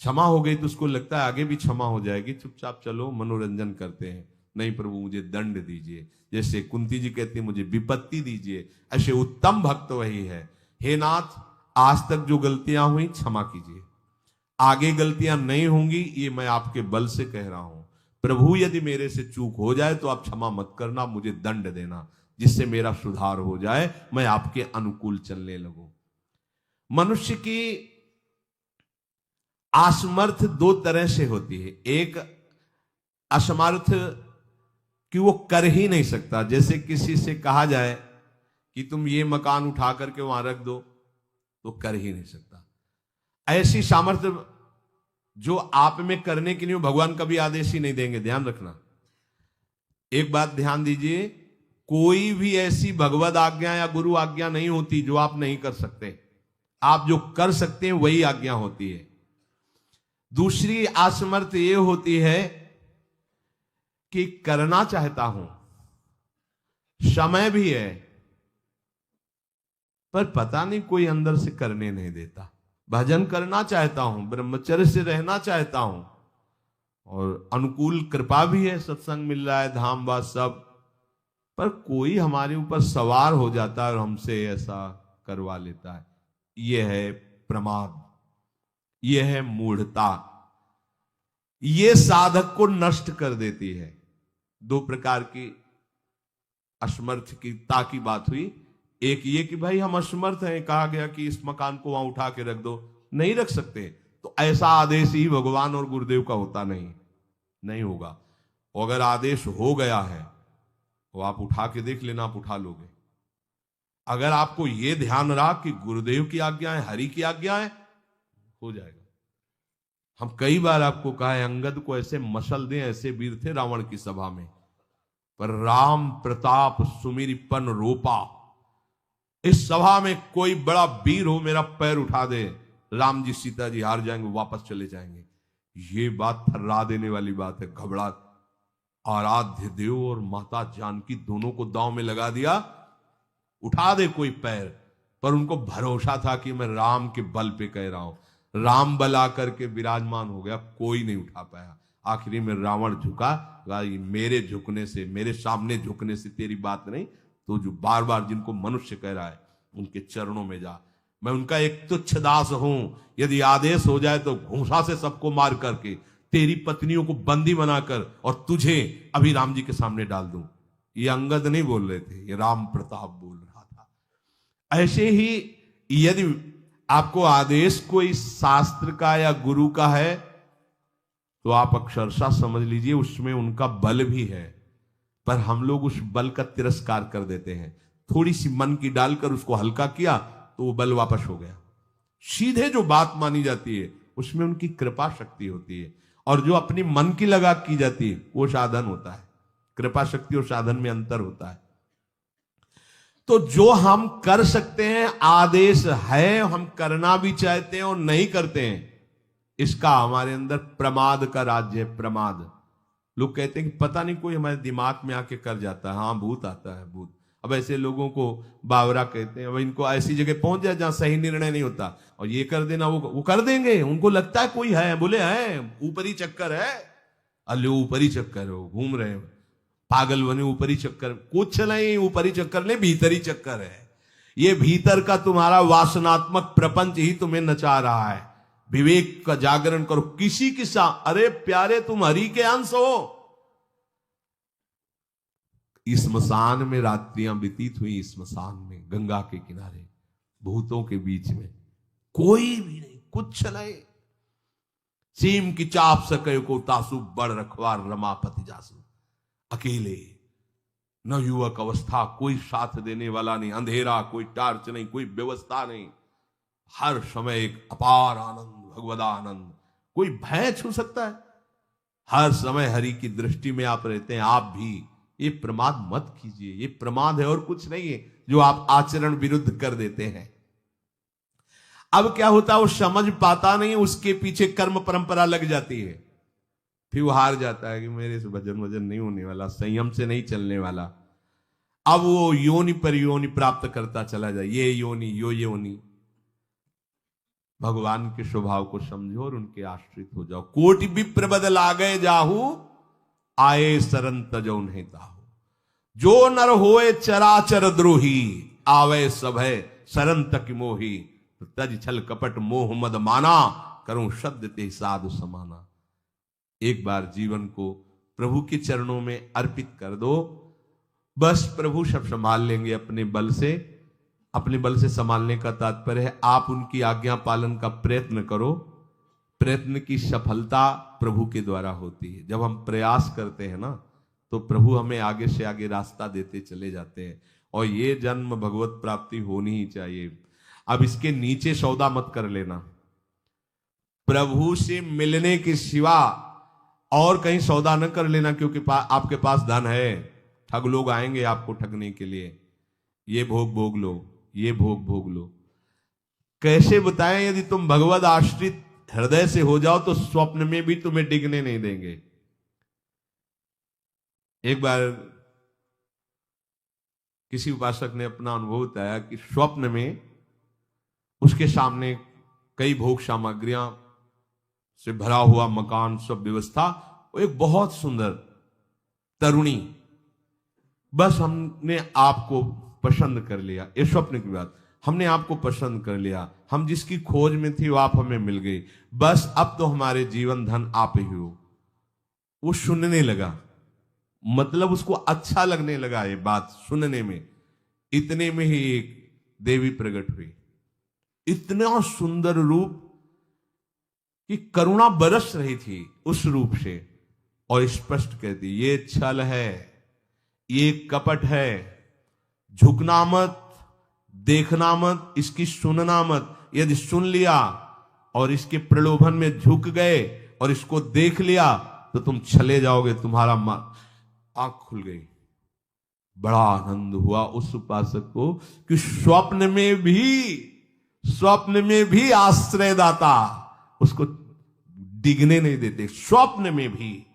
क्षमा हो गई तो उसको लगता है आगे भी क्षमा हो जाएगी, चुपचाप चलो मनोरंजन करते हैं। नहीं प्रभु मुझे दंड दीजिए, जैसे कुंती जी कहती है मुझे विपत्ति दीजिए। ऐसे उत्तम भक्त वही है। हे नाथ आज तक जो गलतियां हुई क्षमा कीजिए, आगे गलतियां नहीं होंगी, ये मैं आपके बल से कह रहा हूं। प्रभु यदि मेरे से चूक हो जाए तो आप क्षमा मत करना, मुझे दंड देना, जिससे मेरा सुधार हो जाए, मैं आपके अनुकूल चलने लगूं। मनुष्य की असमर्थ दो तरह से होती है। एक असमर्थ कि वो कर ही नहीं सकता, जैसे किसी से कहा जाए कि तुम ये मकान उठा करके वहां रख दो, तो कर ही नहीं सकता। ऐसी सामर्थ्य जो आप में करने के लिए भगवान कभी आदेश ही नहीं देंगे, ध्यान रखना। एक बात ध्यान दीजिए, कोई भी ऐसी भगवद आज्ञा या गुरु आज्ञा नहीं होती जो आप नहीं कर सकते। आप जो कर सकते हैं वही आज्ञा होती है। दूसरी असमर्थ ये होती है कि करना चाहता हूं, समय भी है, पर पता नहीं कोई अंदर से करने नहीं देता। भजन करना चाहता हूं, ब्रह्मचर्य से रहना चाहता हूं, और अनुकूल कृपा भी है, सत्संग मिल रहा है, धाम वास सब, पर कोई हमारे ऊपर सवार हो जाता है और हमसे ऐसा करवा लेता है। यह है प्रमाद, यह है मूढ़ता। यह साधक को नष्ट कर देती है। दो प्रकार की असमर्थता की बात हुई। एक ये कि भाई हम असमर्थ हैं, कहा गया कि इस मकान को वहां उठा के रख दो, नहीं रख सकते, तो ऐसा आदेश ही भगवान और गुरुदेव का होता नहीं होगा। अगर आदेश हो गया है तो आप उठा के देख लेना, आप उठा लोगे। अगर आपको यह ध्यान रहा कि गुरुदेव की आज्ञा है, हरि की आज्ञा है, हो जाएगा। हम कई बार आपको कहा है, अंगद को ऐसे मसल दें, ऐसे वीर थे रावण की सभा में, पर राम प्रताप सुमिरपन रोपा। इस सभा में कोई बड़ा वीर हो, मेरा पैर उठा दे, राम जी सीता जी हार जाएंगे, वापस चले जाएंगे। ये बात थर्रा देने वाली बात है। घबरा आराध्य देव और माता जानकी दोनों को दांव में लगा दिया, उठा दे कोई पैर, पर उनको भरोसा था कि मैं राम के बल पे कह रहा हूं। राम बल आकर के विराजमान हो गया, कोई नहीं उठा पाया। आखिरी में रावण झुका, मेरे झुकने से, मेरे सामने झुकने से तेरी बात नहीं, तो जो बार बार जिनको मनुष्य कह रहा है उनके चरणों में जा। मैं उनका एक तुच्छ दास हूं, यदि आदेश हो जाए तो घूंसा से सबको मार करके तेरी पत्नियों को बंदी बनाकर और तुझे अभी राम जी के सामने डाल दूं। ये अंगद नहीं बोल रहे थे, ये राम प्रताप बोल रहा था। ऐसे ही यदि आपको आदेश कोई शास्त्र का या गुरु का है तो आप अक्षरशः समझ लीजिए उसमें उनका बल भी है, पर हम लोग उस बल का तिरस्कार कर देते हैं। थोड़ी सी मन की डालकर उसको हल्का किया तो वो बल वापस हो गया। सीधे जो बात मानी जाती है उसमें उनकी कृपा शक्ति होती है, और जो अपनी मन की लगा की जाती है वो साधन होता है। कृपा शक्ति और साधन में अंतर होता है। तो जो हम कर सकते हैं, आदेश है, हम करना भी चाहते हैं और नहीं करते हैं, इसका हमारे अंदर प्रमाद का राज्य है। प्रमाद। लोग कहते हैं कि पता नहीं कोई हमारे दिमाग में आके कर जाता है। हाँ भूत आता है, भूत। अब ऐसे लोगों को बावरा कहते हैं। अब इनको ऐसी जगह पहुंच जाए जहां सही निर्णय नहीं होता, और ये कर देना वो कर देंगे। उनको लगता है कोई है, बोले है ऊपरी चक्कर है, अल्ले ऊपरी चक्कर हो, घूम रहे हैं पागल बने, ऊपरी चक्कर कुछ नहीं, ऊपरी चक्कर नहीं, भीतरी चक्कर है। ये भीतर का तुम्हारा वासनात्मक प्रपंच ही तुम्हें नचा रहा है। विवेक का जागरण करो। किसी की अरे प्यारे तुम हरि के अंश हो। स्मशान में रात्रियां व्यतीत हुई, स्मशान में गंगा के किनारे भूतों के बीच में, कोई भी नहीं, कुछ नहीं। सीम की चाप सके को तासु बड़ रखवार रमापति जासु। अकेले, न युवक अवस्था, कोई साथ देने वाला नहीं, अंधेरा, कोई टार्च नहीं, कोई व्यवस्था नहीं। हर समय एक अपार आनंद, भगवदानंद। कोई भय छू सकता है? हर समय हरि की दृष्टि में आप रहते हैं। आप भी ये प्रमाद मत कीजिए। ये प्रमाद है और कुछ नहीं है जो आप आचरण विरुद्ध कर देते हैं। अब क्या होता है, वो समझ पाता नहीं, उसके पीछे कर्म परंपरा लग जाती है। फिर वो हार जाता है कि मेरे से भजन वजन नहीं होने वाला, संयम से नहीं चलने वाला। अब वो योनि पर योनि प्राप्त करता चला जाए, ये योनि यो योनि। भगवान के स्वभाव को समझो और उनके आश्रित हो जाओ। कोटि विप्र बदल आ गए जाहू, आए सरन तजो नहीं ताहू। जो नर होए चराचर द्रोही, आवे सभय सरन तक मोही। तज छल कपट मोह मद माना, करूं शब्द ते साधु समाना। एक बार जीवन को प्रभु के चरणों में अर्पित कर दो, बस प्रभु सब संभाल लेंगे अपने बल से। अपने बल से संभालने का तात्पर्य है आप उनकी आज्ञा पालन का प्रयत्न करो। प्रयत्न की सफलता प्रभु के द्वारा होती है। जब हम प्रयास करते हैं ना, तो प्रभु हमें आगे से आगे रास्ता देते चले जाते हैं। और ये जन्म भगवत प्राप्ति होनी ही चाहिए। अब इसके नीचे सौदा मत कर लेना। प्रभु से मिलने के सिवा और कहीं सौदा न कर लेना, क्योंकि आपके पास धन है। ठग लोग आएंगे आपको ठगने के लिए, ये भोग भोग लो, ये भोग भोग लो। कैसे बताएं? यदि तुम भगवत आश्रित हृदय से हो जाओ तो स्वप्न में भी तुम्हें डिगने नहीं देंगे। एक बार किसी उपासक ने अपना अनुभव बताया कि स्वप्न में उसके सामने कई भोग सामग्रियां से भरा हुआ मकान, सब व्यवस्था, एक बहुत सुंदर तरुणी। बस हमने आपको पसंद कर लिया, ये स्वप्न की बात। हमने आपको पसंद कर लिया, हम जिसकी खोज में थी वो आप हमें मिल गई, बस अब तो हमारे जीवन धन आप ही हो। वो सुनने लगा, मतलब उसको अच्छा लगने लगा ये बात सुनने में। इतने में ही एक देवी प्रकट हुई, इतना सुंदर रूप कि करुणा बरस रही थी उस रूप से, और स्पष्ट कहती ये छल है, ये कपट है, झुकना मत, देखना मत, इसकी सुनना मत। यदि सुन लिया और इसके प्रलोभन में झुक गए और इसको देख लिया तो तुम चले जाओगे, तुम्हारा आंख खुल गई। बड़ा आनंद हुआ उस उपासक को कि स्वप्न में भी आश्रयदाता उसको डिगने नहीं देते। स्वप्न में भी,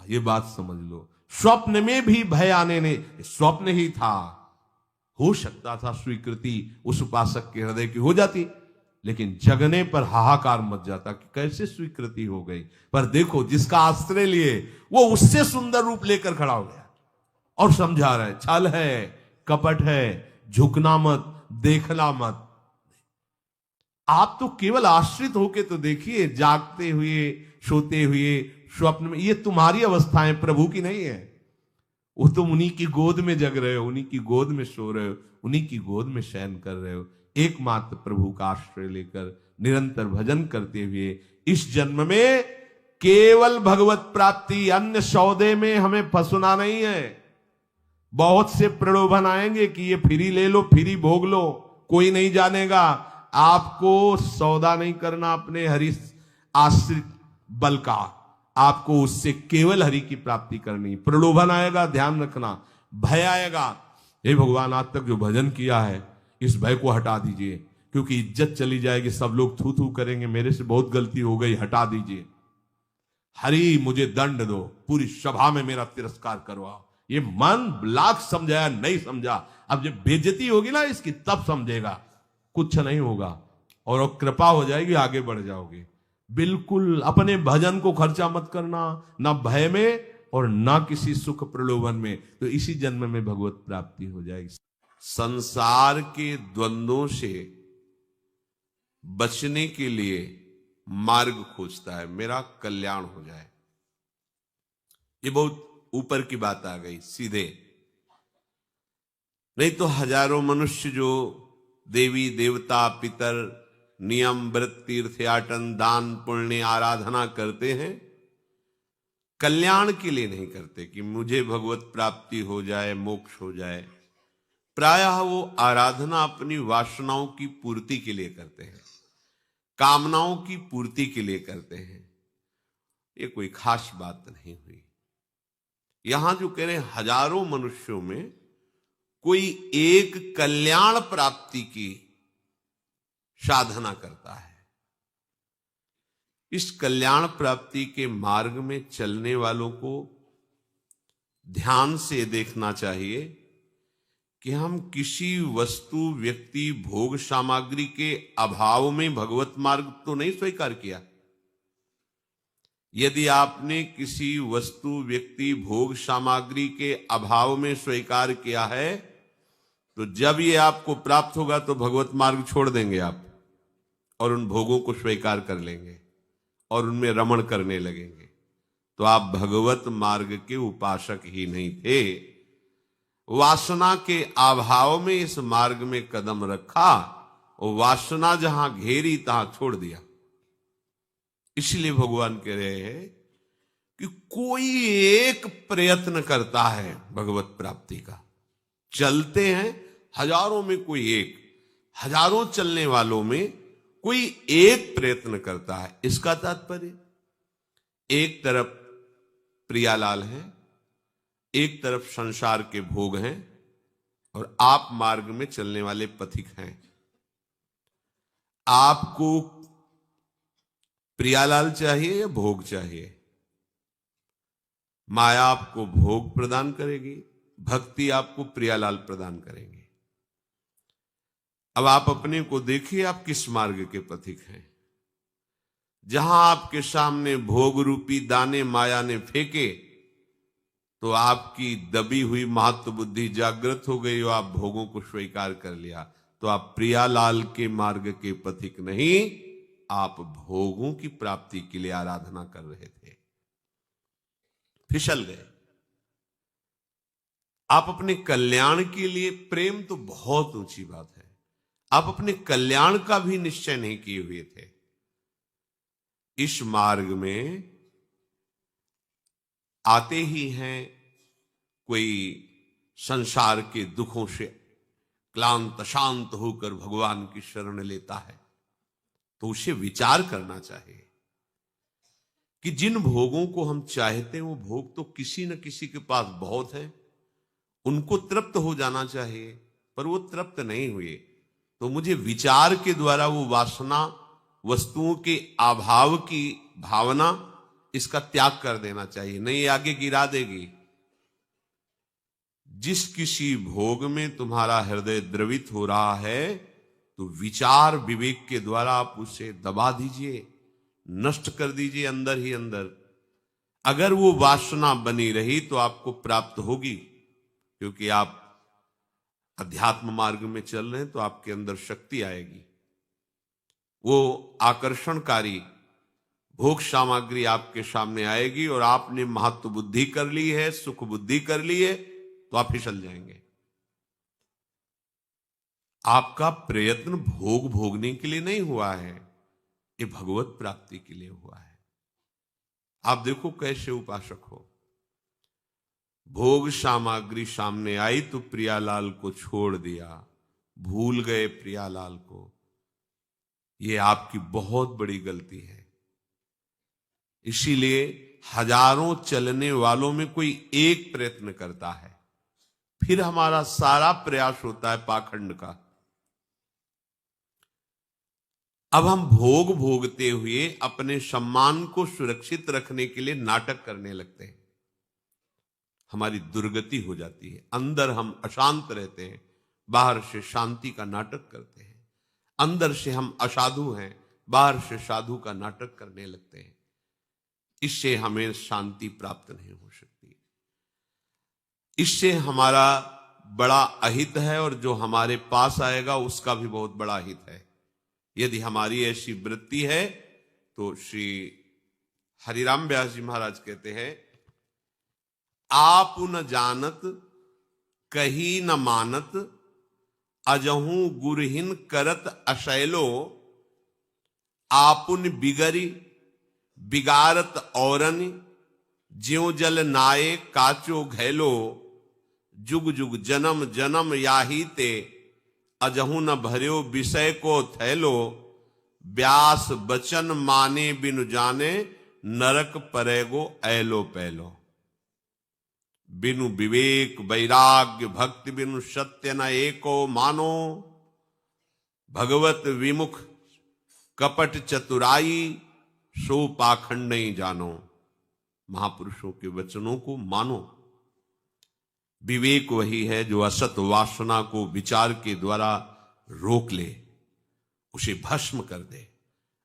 ये बात समझ लो, स्वप्न में भी भय आने नहीं। स्वप्न ही था, हो सकता था स्वीकृति उस उपासक के हृदय की हो जाती, लेकिन जगने पर हाहाकार मच जाता कि कैसे स्वीकृति हो गई। पर देखो, जिसका आश्रय लिए वो उससे सुंदर रूप लेकर खड़ा हो गया और समझा रहा है छल है, कपट है, झुकना मत, देखना मत। आप तो केवल आश्रित होके तो देखिए, जागते हुए, सोते हुए, स्वप्न में, ये तुम्हारी अवस्थाएं, प्रभु की नहीं है। वो तुम उन्हीं की गोद में जग रहे हो, उन्हीं की गोद में सो रहे हो, उन्हीं की गोद में शयन कर रहे हो। एकमात्र प्रभु का आश्रय लेकर निरंतर भजन करते हुए इस जन्म में केवल भगवत प्राप्ति, अन्य सौदे में हमें फंसना नहीं है। बहुत से प्रलोभन आएंगे कि ये फ्री ले लो, फ्री भोग लो, कोई नहीं जानेगा। आपको सौदा नहीं करना अपने हरि आश्रित बल का, आपको उससे केवल हरि की प्राप्ति करनी। प्रलोभन आएगा, ध्यान रखना, भय आएगा। हे भगवान, आज तक जो भजन किया है इस भय को हटा दीजिए, क्योंकि इज्जत चली जाएगी, सब लोग थू थू करेंगे, मेरे से बहुत गलती हो गई, हटा दीजिए। हरि मुझे दंड दो, पूरी सभा में मेरा तिरस्कार करवाओ, ये मन लाख समझाया नहीं समझा, अब जब बेइज्जती होगी ना इसकी तब समझेगा, कुछ नहीं होगा और कृपा हो जाएगी, आगे बढ़ जाओगे। बिल्कुल अपने भजन को खर्चा मत करना, ना भय में और ना किसी सुख प्रलोभन में, तो इसी जन्म में भगवत प्राप्ति हो जाएगी। संसार के द्वंद्वों से बचने के लिए मार्ग खोजता है, मेरा कल्याण हो जाए। ये बहुत ऊपर की बात आ गई सीधे, नहीं तो हजारों मनुष्य जो देवी देवता पितर नियम व्रत तीर्थयाटन दान पुण्य आराधना करते हैं, कल्याण के लिए नहीं करते कि मुझे भगवत प्राप्ति हो जाए, मोक्ष हो जाए। प्रायः वो आराधना अपनी वासनाओं की पूर्ति के लिए करते हैं, कामनाओं की पूर्ति के लिए करते हैं। ये कोई खास बात नहीं हुई। यहां जो कह रहे हैं हजारों मनुष्यों में कोई एक कल्याण प्राप्ति की साधना करता है। इस कल्याण प्राप्ति के मार्ग में चलने वालों को ध्यान से देखना चाहिए कि हम किसी वस्तु व्यक्ति भोग सामग्री के अभाव में भगवत मार्ग तो नहीं स्वीकार किया। यदि आपने किसी वस्तु व्यक्ति भोग सामग्री के अभाव में स्वीकार किया है, तो जब ये आपको प्राप्त होगा तो भगवत मार्ग छोड़ देंगे आप और उन भोगों को स्वीकार कर लेंगे और उनमें रमण करने लगेंगे, तो आप भगवत मार्ग के उपासक ही नहीं थे। वासना के अभाव में इस मार्ग में कदम रखा और वासना जहां घेरी तहां छोड़ दिया। इसलिए भगवान कह रहे हैं कि कोई एक प्रयत्न करता है भगवत प्राप्ति का, चलते हैं हजारों में कोई एक, हजारों चलने वालों में कोई एक प्रयत्न करता है। इसका तात्पर्य एक तरफ प्रियालाल है, एक तरफ संसार के भोग हैं और आप मार्ग में चलने वाले पथिक हैं। आपको प्रियालाल चाहिए या भोग चाहिए? माया आपको भोग प्रदान करेगी, भक्ति आपको प्रियालाल प्रदान करेंगे। अब आप अपने को देखिए, आप किस मार्ग के पथिक हैं। जहां आपके सामने भोग रूपी दाने माया ने फेंके तो आपकी दबी हुई महत्व बुद्धि जागृत हो गई और आप भोगों को स्वीकार कर लिया, तो आप प्रियालाल के मार्ग के पथिक नहीं, आप भोगों की प्राप्ति के लिए आराधना कर रहे थे, फिसल गए। आप अपने कल्याण के लिए, प्रेम तो बहुत ऊंची बात है, आप अपने कल्याण का भी निश्चय नहीं किए हुए थे। इस मार्ग में आते ही हैं, कोई संसार के दुखों से क्लांत शांत होकर भगवान की शरण लेता है, तो उसे विचार करना चाहिए कि जिन भोगों को हम चाहते हैं वो भोग तो किसी न किसी के पास बहुत है, उनको तृप्त हो जाना चाहिए, पर वो तृप्त नहीं हुए, तो मुझे विचार के द्वारा वो वासना, वस्तुओं के अभाव की भावना, इसका त्याग कर देना चाहिए, नहीं आगे गिरा देगी। जिस किसी भोग में तुम्हारा हृदय द्रवित हो रहा है, तो विचार विवेक के द्वारा आप उसे दबा दीजिए, नष्ट कर दीजिए अंदर ही अंदर। अगर वो वासना बनी रही तो आपको प्राप्त होगी, क्योंकि आप अध्यात्म मार्ग में चल रहे हैं, तो आपके अंदर शक्ति आएगी। वो आकर्षणकारी भोग सामग्री आपके सामने आएगी और आपने महत्व बुद्धि कर ली है, सुख बुद्धि कर ली है, तो आप फिसल जाएंगे। आपका प्रयत्न भोग भोगने के लिए नहीं हुआ है, ये भगवत प्राप्ति के लिए हुआ है। आप देखो कैसे उपासक हो। भोग सामग्री सामने आई तो प्रियालाल को छोड़ दिया, भूल गए प्रियालाल को। ये आपकी बहुत बड़ी गलती है। इसीलिए हजारों चलने वालों में कोई एक प्रयत्न करता है, फिर हमारा सारा प्रयास होता है पाखंड का। अब हम भोग भोगते हुए अपने सम्मान को सुरक्षित रखने के लिए नाटक करने लगते हैं। हमारी दुर्गति हो जाती है। अंदर हम अशांत रहते हैं, बाहर से शांति का नाटक करते हैं। अंदर से हम असाधु हैं, बाहर से साधु का नाटक करने लगते हैं। इससे हमें शांति प्राप्त नहीं हो सकती। इससे हमारा बड़ा अहित है, और जो हमारे पास आएगा उसका भी बहुत बड़ा हित है। यदि हमारी ऐसी वृत्ति है तो श्री हरिराम व्यास जी महाराज कहते हैं, आप न जानत कही न मानत, अजहू गुरहीन करत अशैलो, आपुन बिगरी बिगारत औरन, ज्यों जल नाये काचो घैलो, जुग जुग जन्म जन्म याही ते, अजहू न भर्यो विषय को थैलो, व्यास बचन माने बिनु जाने, नरक परेगो ऐलो पैलो। बिनु विवेक वैराग्य भक्ति बिनु सत्य न एको मानो, भगवत विमुख कपट चतुराई, सो पाखंड नहीं जानो। महापुरुषों के वचनों को मानो। विवेक वही है जो असत वासना को विचार के द्वारा रोक ले, उसे भस्म कर दे।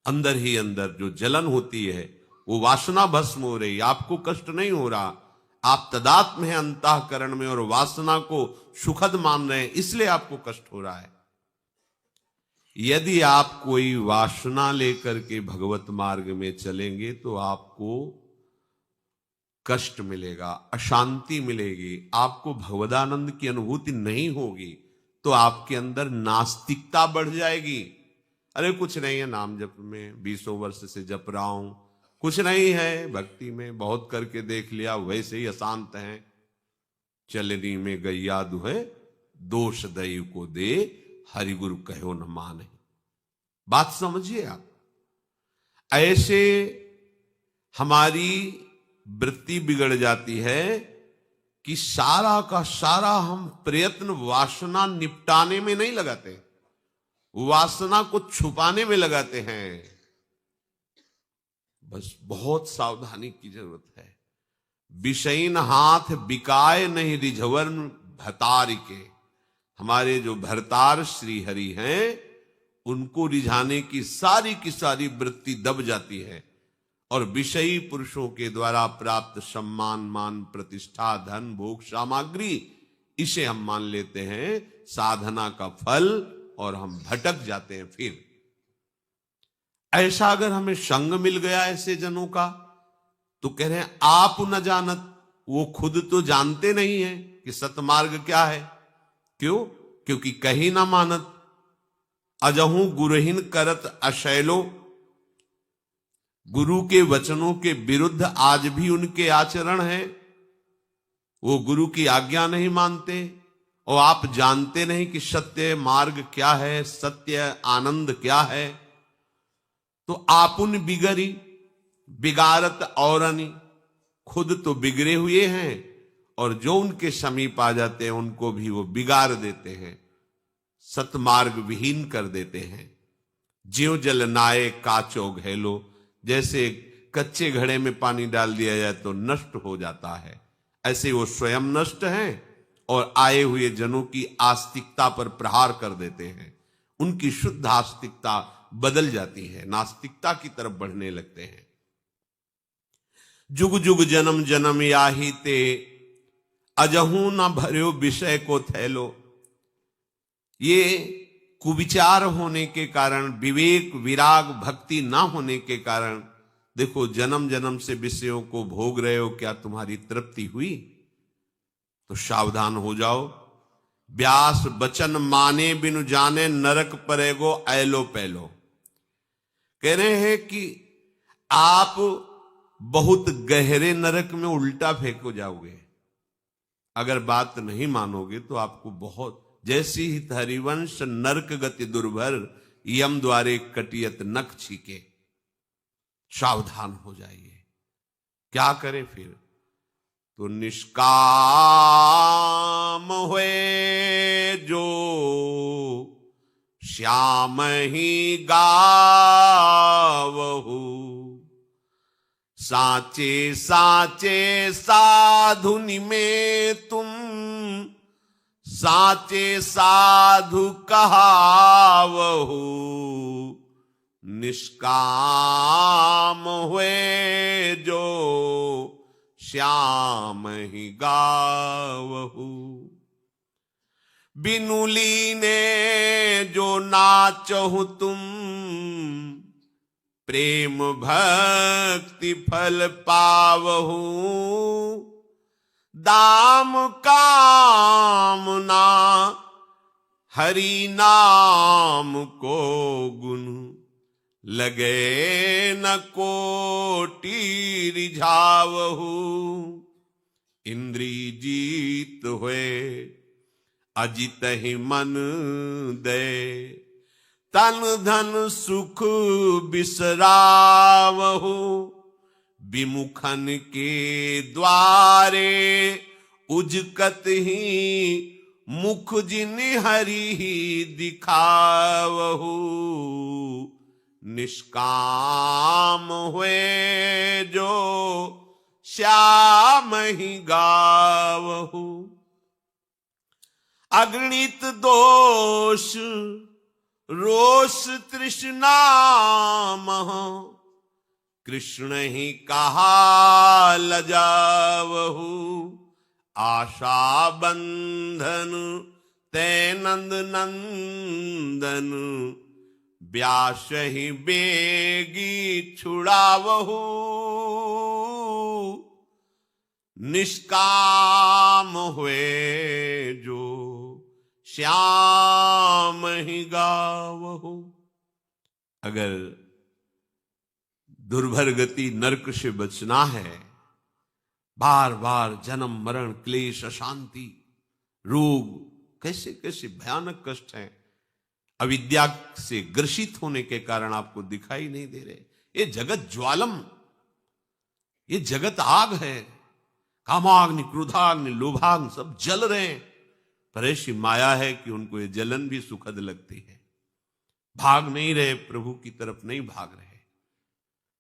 अंदर ही अंदर जो जलन होती है वो वासना भस्म हो रही, आपको कष्ट नहीं हो रहा। आप तदात्म है अंतःकरण में और वासना को सुखद मान रहे हैं, इसलिए आपको कष्ट हो रहा है। यदि आप कोई वासना लेकर के भगवत मार्ग में चलेंगे तो आपको कष्ट मिलेगा, अशांति मिलेगी, आपको भगवदानंद की अनुभूति नहीं होगी, तो आपके अंदर नास्तिकता बढ़ जाएगी। अरे कुछ नहीं है, नाम जप में 20 वर्ष से जप रहा हूं, कुछ नहीं है, भक्ति में बहुत करके देख लिया, वैसे ही अशांत हैं। चलनी में गैया दुहे, दोष दैव को दे, हरिगुरु कहो न माने। बात समझिए आप। ऐसे हमारी वृत्ति बिगड़ जाती है कि सारा का सारा हम प्रयत्न वासना निपटाने में नहीं लगाते, वासना को छुपाने में लगाते हैं। बस बहुत सावधानी की जरूरत है। विषयीन हाथ बिकाए नहीं रिझवन भतार के। हमारे जो भरतार श्री हरि हैं, उनको रिझाने की सारी वृत्ति दब जाती है, और विषयी पुरुषों के द्वारा प्राप्त सम्मान मान प्रतिष्ठा धन भोग सामग्री, इसे हम मान लेते हैं साधना का फल, और हम भटक जाते हैं। फिर ऐसा अगर हमें संग मिल गया ऐसे जनों का, तो कह रहे हैं आप न जानत, वो खुद तो जानते नहीं है कि सतमार्ग क्या है। क्यों? क्योंकि कहीं ना मानत, अजहू गुरहीन करत अशैलो, गुरु के वचनों के विरुद्ध आज भी उनके आचरण है। वो गुरु की आज्ञा नहीं मानते, और आप जानते नहीं कि सत्य मार्ग क्या है, सत्य आनंद क्या है। तो आपुन बिगरी बिगारत औरनी, खुद तो बिगड़े हुए हैं, और जो उनके समीप आ जाते हैं उनको भी वो बिगाड़ देते हैं, सतमार्ग विहीन कर देते हैं। ज्यों जल नाये काचो घैलो, जैसे कच्चे घड़े में पानी डाल दिया जाए तो नष्ट हो जाता है, ऐसे वो स्वयं नष्ट हैं और आए हुए जनों की आस्तिकता पर प्रहार कर देते हैं। उनकी शुद्ध आस्तिकता बदल जाती है, नास्तिकता की तरफ बढ़ने लगते हैं। जुग जुग जन्म जन्म याही ते, अजहू न भर्यो विषय को थैलो। ये कुविचार होने के कारण, विवेक विराग भक्ति ना होने के कारण, देखो जन्म जन्म से विषयों को भोग रहे हो, क्या तुम्हारी तृप्ति हुई? तो सावधान हो जाओ। व्यास बचन माने बिनु जाने, नरक परेगो ऐलो पैलो। कह रहे हैं कि आप बहुत गहरे नरक में उल्टा फेंको जाओगे। अगर बात नहीं मानोगे तो आपको बहुत, जैसी ही हरिवंश नरक गति दुर्भर, यम द्वारे कटियत नख छीके। सावधान हो जाइए। क्या करें फिर? तो निष्काम हुए जो श्याम ही गावहु, साचे साचे साधुनि में तुम साचे साधु कहावहु, निष्काम हुए जो श्याम ही गावहु। बिनु लीने जो नाचहु तुम, प्रेम भक्ति फल पावहु। दाम कामना हरि नाम को गुण, लगे न कोटि रिझावहु। इंद्री जीत हुए अजित ही मन दे, तन धन सुख बिसरावहु। विमुखन के द्वारे उजकत ही, मुख जिन हरि ही दिखावहु। निष्काम हुए जो श्याम ही गावहु। अगणित दोष रोष तृष्णा मह, कृष्ण ही कहा लजावहु। आशा बंधन ते नंद नंदन, व्यास ही बेगी छुड़ावहु। निष्काम हुए जो श्याम ही गावहु। अगर दुर्भर गति नरक से बचना है, बार बार जन्म मरण क्लेश अशांति रोग, कैसे कैसे भयानक कष्ट हैं, अविद्या से ग्रसित होने के कारण आपको दिखाई नहीं दे रहे। ये जगत ज्वालम, ये जगत आग है। कामाग्नि क्रोधाग्नि लोभाग्नि सब जल रहे हैं, पर ऐसी माया है कि उनको ये जलन भी सुखद लगती है। भाग नहीं रहे, प्रभु की तरफ नहीं भाग रहे।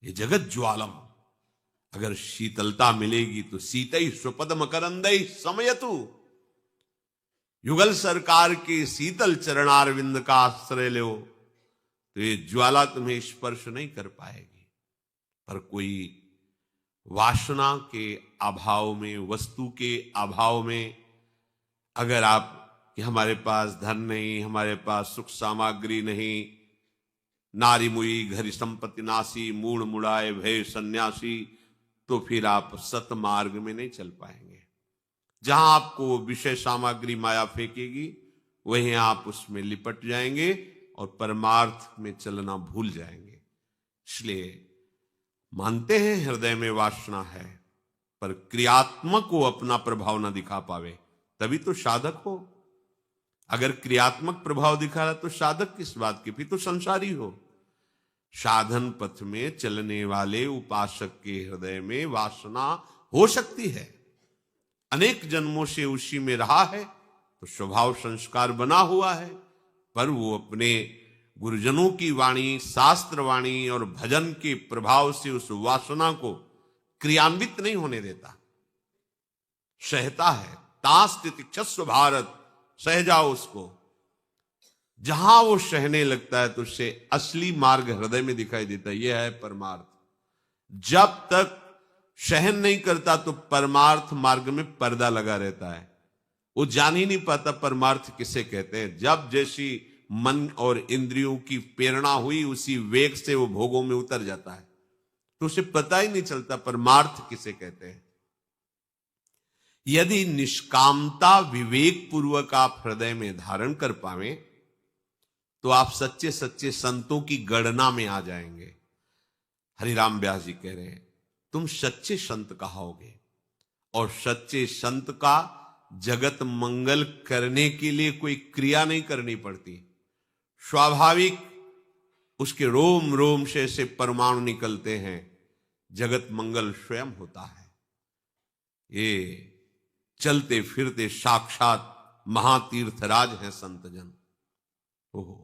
ये जगत ज्वालम, अगर शीतलता मिलेगी तो सीतई स्वपद मकरंदई समयतु। युगल सरकार के शीतल चरणारविंद का आश्रय लो तो ये ज्वाला तुम्हें स्पर्श नहीं कर पाएगी। पर कोई वासना के अभाव में, वस्तु के अभाव में, अगर आप कि हमारे पास धन नहीं, हमारे पास सुख सामग्री नहीं, नारी मुई घरी संपत्ति नासी, मूढ़ मुड़ाए भय सन्यासी, तो फिर आप सत मार्ग में नहीं चल पाएंगे। जहां आपको विषय सामग्री माया फेंकेगी, वहीं आप उसमें लिपट जाएंगे और परमार्थ में चलना भूल जाएंगे। इसलिए मानते हैं हृदय में वासना है, पर क्रियात्मक को अपना प्रभाव ना दिखा पावे, तभी तो साधक हो। अगर क्रियात्मक प्रभाव दिखा रहा तो साधक किस बात के, फिर तो संसारी हो। साधन पथ में चलने वाले उपासक के हृदय में वासना हो सकती है, अनेक जन्मों से उसी में रहा है, तो स्वभाव संस्कार बना हुआ है, पर वो अपने गुरुजनों की वाणी, शास्त्र वाणी और भजन के प्रभाव से उस वासना को क्रियान्वित नहीं होने देता, सहता है। तास्तितिक्षस्व भारत, सह जाओ उसको। जहां वो सहने लगता है तो उससे असली मार्ग हृदय में दिखाई देता है, यह है परमार्थ। जब तक सहन नहीं करता तो परमार्थ मार्ग में पर्दा लगा रहता है, वो जान ही नहीं पाता परमार्थ किसे कहते हैं। जब जैसी मन और इंद्रियों की प्रेरणा हुई, उसी वेग से वो भोगों में उतर जाता है, तो उसे पता ही नहीं चलता परमार्थ किसे कहते हैं। यदि निष्कामता विवेक पूर्वक आप हृदय में धारण कर पावे तो आप सच्चे सच्चे संतों की गणना में आ जाएंगे। हरिराम व्यास जी कह रहे हैं, तुम सच्चे संत कहाओगे, और सच्चे संत का जगत मंगल करने के लिए कोई क्रिया नहीं करनी पड़ती। स्वाभाविक उसके रोम रोम से परमाणु निकलते हैं, जगत मंगल स्वयं होता है। ये चलते फिरते साक्षात महातीर्थराज हैं संतजन। ओहो,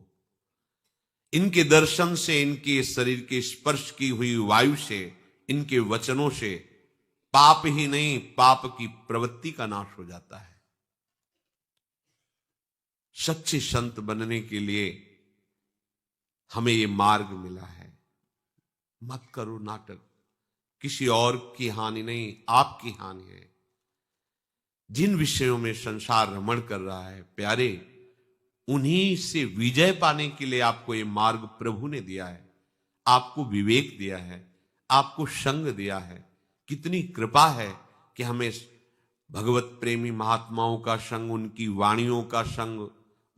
इनके दर्शन से, इनके शरीर के स्पर्श की हुई वायु से, इनके वचनों से पाप ही नहीं, पाप की प्रवृत्ति का नाश हो जाता है। सच्चे संत बनने के लिए हमें ये मार्ग मिला है। मत करो नाटक, किसी और की हानि नहीं, आपकी हानि है। जिन विषयों में संसार रमण कर रहा है प्यारे, उन्हीं से विजय पाने के लिए आपको ये मार्ग प्रभु ने दिया है, आपको विवेक दिया है, आपको संग दिया है। कितनी कृपा है कि हमें भगवत प्रेमी महात्माओं का संग, उनकी वाणियों का संग,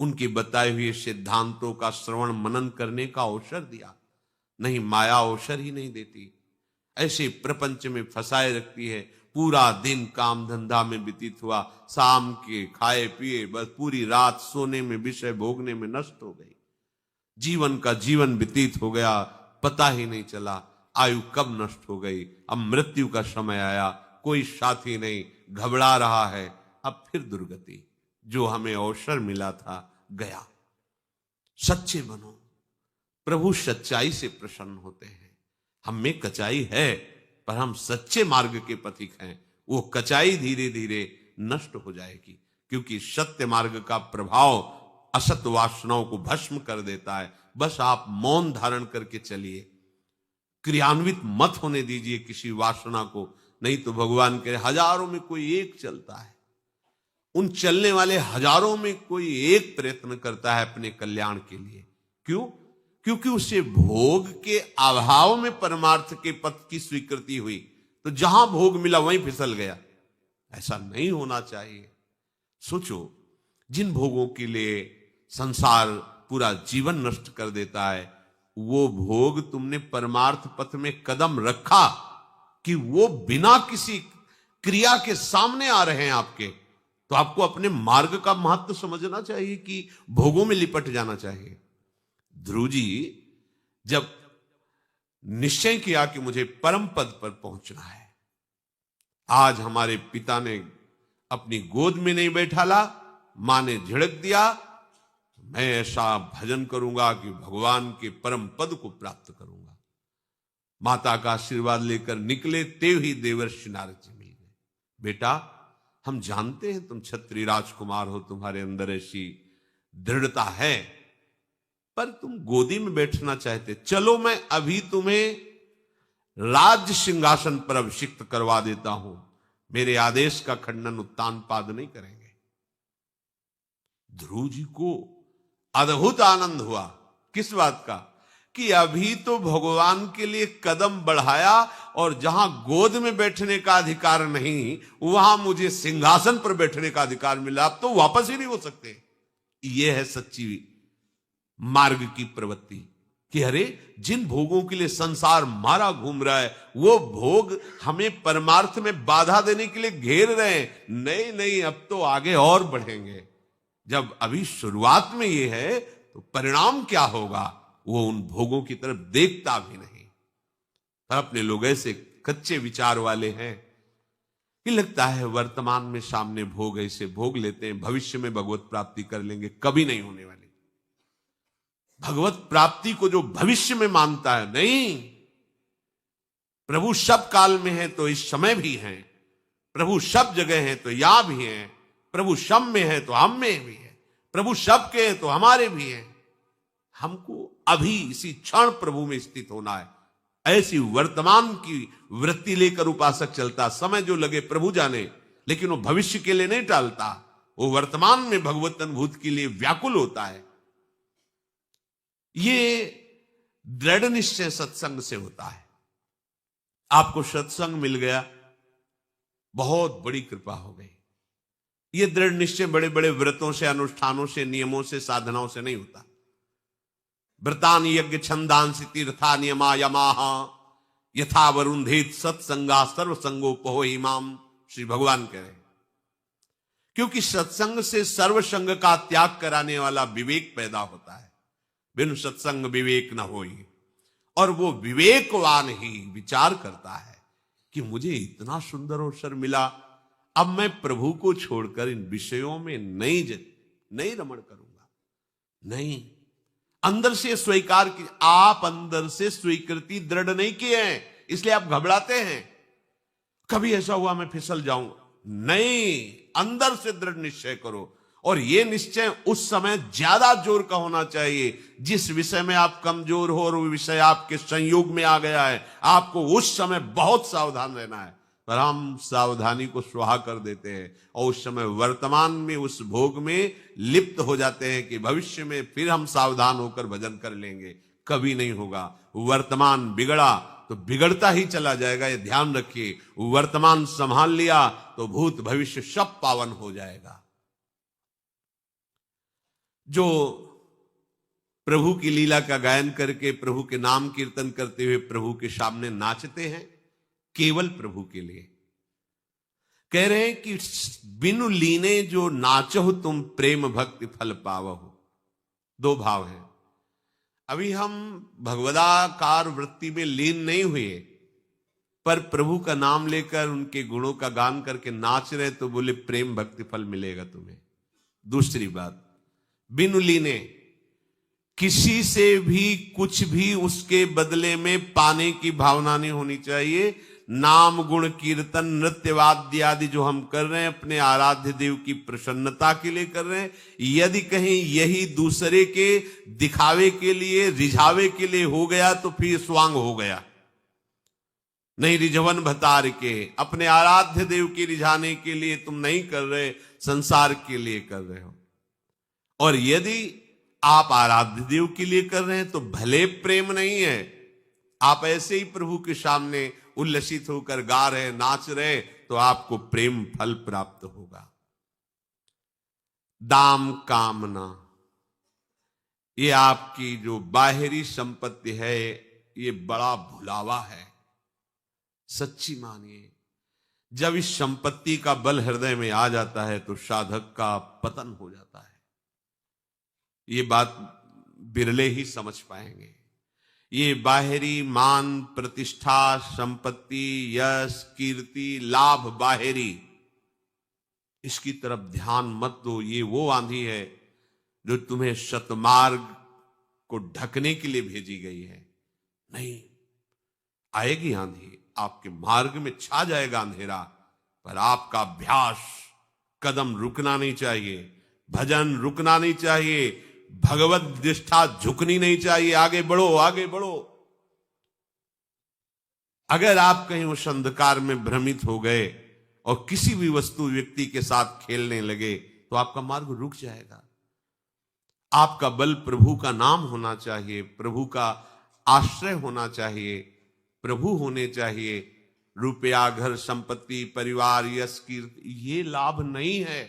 उनके बताए हुए सिद्धांतों का श्रवण मनन करने का अवसर दिया। नहीं, माया अवसर ही नहीं देती, ऐसे प्रपंच में फंसाए रखती है। पूरा दिन काम धंधा में व्यतीत हुआ, शाम के खाए पिए बस पूरी रात सोने में, विषय भोगने में नष्ट हो गई। जीवन का जीवन व्यतीत हो गया, पता ही नहीं चला आयु कब नष्ट हो गई। अब मृत्यु का समय आया, कोई साथी नहीं, घबरा रहा है। अब फिर दुर्गति, जो हमें अवसर मिला था गया। सच्चे बनो, प्रभु सच्चाई से प्रसन्न होते हैं। हम में कचाई है, पर हम सच्चे मार्ग के पथिक हैं। वो कचाई धीरे धीरे नष्ट हो जाएगी, क्योंकि सत्य मार्ग का प्रभाव असत वासनाओं को भस्म कर देता है। बस आप मौन धारण करके चलिए, क्रियान्वित मत होने दीजिए किसी वासना को, नहीं तो भगवान के हजारों में कोई एक चलता है। उन चलने वाले हजारों में कोई एक प्रयत्न करता है अपने कल्याण के लिए। क्यों? क्योंकि उसे भोग के अभाव में परमार्थ के पथ की स्वीकृति हुई, तो जहां भोग मिला वहीं फिसल गया। ऐसा नहीं होना चाहिए। सोचो, जिन भोगों के लिए संसार पूरा जीवन नष्ट कर देता है, वो भोग तुमने परमार्थ पथ में कदम रखा कि वो बिना किसी क्रिया के सामने आ रहे हैं आपके, तो आपको अपने मार्ग का महत्व समझना चाहिए कि भोगों में लिपट जाना चाहिए। ध्रुव जी जब निश्चय किया कि मुझे परम पद पर पहुंचना है, आज हमारे पिता ने अपनी गोद में नहीं बैठाला, मां ने झिड़क दिया, मैं ऐसा भजन करूंगा कि भगवान के परम पद को प्राप्त करूंगा। माता का आशीर्वाद लेकर निकले, तेव ही देवर्षि नारद जी मिल गए। बेटा, हम जानते हैं तुम क्षत्रिय राजकुमार हो, तुम्हारे अंदर ऐसी दृढ़ता है, पर तुम गोदी में बैठना चाहते, चलो मैं अभी तुम्हें राज्य सिंहासन पर अभिषिक्त करवा देता हूं। मेरे आदेश का खंडन उत्तान पाद नहीं करेंगे। ध्रुव जी को अद्भुत आनंद हुआ। किस बात का? कि अभी तो भगवान के लिए कदम बढ़ाया, और जहां गोद में बैठने का अधिकार नहीं, वहां मुझे सिंहासन पर बैठने का अधिकार मिला। अब तो वापस ही नहीं हो सकते। यह है सच्ची मार्ग की प्रवृत्ति कि अरे, जिन भोगों के लिए संसार मारा घूम रहा है, वो भोग हमें परमार्थ में बाधा देने के लिए घेर रहे हैं। नहीं नहीं, अब तो आगे और बढ़ेंगे। जब अभी शुरुआत में ये है, तो परिणाम क्या होगा वो उन भोगों की तरफ देखता भी नहीं। पर अपने लोग ऐसे कच्चे विचार वाले हैं कि लगता है वर्तमान में सामने भोग ऐसे भोग लेते हैं, भविष्य में भगवत प्राप्ति कर लेंगे। कभी नहीं होने वाली। भगवत प्राप्ति को जो भविष्य में मानता है, नहीं, प्रभु सब काल में है तो इस समय भी है, प्रभु सब जगह है तो यहां भी है, प्रभु सब में है तो हम में भी है, प्रभु सब के है तो हमारे भी है। हमको अभी इसी क्षण प्रभु में स्थित होना है। ऐसी वर्तमान की वृत्ति लेकर उपासक चलता, समय जो लगे प्रभु जाने, लेकिन वो भविष्य के लिए नहीं टालता, वो वर्तमान में भगवत अनुभूति के लिए व्याकुल होता है। ये दृढ़ निश्चय सत्संग से होता है। आपको सत्संग मिल गया, बहुत बड़ी कृपा हो गई। ये दृढ़ निश्चय बड़े बड़े व्रतों से, अनुष्ठानों से, नियमों से, साधनाओं से नहीं होता। व्रतान यज्ञ छंदांसि तीर्था नियमा यमाह यथा वरुंधेत सत्संगा सर्वसंगोपहो इमाम, श्री भगवान कह रहे हैं। क्योंकि सत्संग से सर्वसंग का त्याग कराने वाला विवेक पैदा होता है। बिन सत्संग विवेक न होई। और वो विवेकवान ही विचार करता है कि मुझे इतना सुंदर अवसर मिला, अब मैं प्रभु को छोड़कर इन विषयों में नहीं रमण करूंगा। नहीं, अंदर से स्वीकार की, आप अंदर से स्वीकृति दृढ़ नहीं किए हैं इसलिए आप घबराते हैं। कभी ऐसा हुआ मैं फिसल जाऊंगा, नहीं, अंदर से दृढ़ निश्चय करो। और यह निश्चय उस समय ज्यादा जोर का होना चाहिए जिस विषय में आप कमजोर हो और वो विषय आपके संयोग में आ गया है। आपको उस समय बहुत सावधान रहना है, पर हम सावधानी को सुहा कर देते हैं और उस समय वर्तमान में उस भोग में लिप्त हो जाते हैं कि भविष्य में फिर हम सावधान होकर भजन कर लेंगे। कभी नहीं होगा। वर्तमान बिगड़ा तो बिगड़ता ही चला जाएगा, ये ध्यान रखिए। वर्तमान संभाल लिया तो भूत भविष्य सब पावन हो जाएगा। जो प्रभु की लीला का गायन करके प्रभु के नाम कीर्तन करते हुए प्रभु के सामने नाचते हैं, केवल प्रभु के लिए कह रहे हैं कि बिनु लीने जो नाचो तुम प्रेम भक्ति फल पावहु। दो भाव हैं। अभी हम भगवदाकार वृत्ति में लीन नहीं हुए, पर प्रभु का नाम लेकर उनके गुणों का गान करके नाच रहे, तो बोले प्रेम भक्ति फल मिलेगा तुम्हें। दूसरी बात, बिनु लीने, किसी से भी कुछ भी उसके बदले में पाने की भावना नहीं होनी चाहिए। नाम गुण कीर्तन नृत्य वाद्य आदि जो हम कर रहे हैं अपने आराध्य देव की प्रसन्नता के लिए कर रहे हैं। यदि कहीं यही दूसरे के दिखावे के लिए रिझावे के लिए हो गया तो फिर स्वांग हो गया। नहीं, रिझवन भतार के अपने आराध्य देव के रिझाने के लिए तुम नहीं कर रहे, संसार के लिए कर रहे हो। और यदि आप आराध्य देव के लिए कर रहे हैं तो भले प्रेम नहीं है, आप ऐसे ही प्रभु के सामने उल्लसित होकर गा रहे, नाच रहे, तो आपको प्रेम फल प्राप्त होगा। दाम कामना, ये आपकी जो बाहरी संपत्ति है, ये बड़ा भुलावा है। सच्ची मानिए, जब इस संपत्ति का बल हृदय में आ जाता है तो साधक का पतन हो जाता है। ये बात बिरले ही समझ पाएंगे। ये बाहरी मान प्रतिष्ठा संपत्ति यश कीर्ति लाभ बाहरी, इसकी तरफ ध्यान मत दो। ये वो आंधी है जो तुम्हें शतमार्ग को ढकने के लिए भेजी गई है। नहीं, आएगी आंधी, आपके मार्ग में छा जाएगा अंधेरा, पर आपका अभ्यास कदम रुकना नहीं चाहिए, भजन रुकना नहीं चाहिए, भगवत निष्ठा झुकनी नहीं चाहिए। आगे बढ़ो, आगे बढ़ो। अगर आप कहीं उस अंधकार में भ्रमित हो गए और किसी भी वस्तु व्यक्ति के साथ खेलने लगे तो आपका मार्ग रुक जाएगा। आपका बल प्रभु का नाम होना चाहिए, प्रभु का आश्रय होना चाहिए, प्रभु होने चाहिए। रुपया घर संपत्ति परिवार यश कीर्ति ये लाभ नहीं है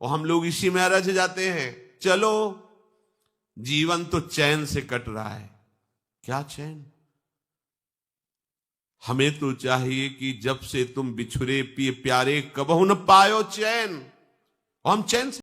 और हम लोग इसी में रच जाते हैं। चलो, जीवन तो चैन से कट रहा है। क्या चैन? हमें तो चाहिए कि जब से तुम बिछुरे प्यारे कबहु न पायो चैन, और हम चैन से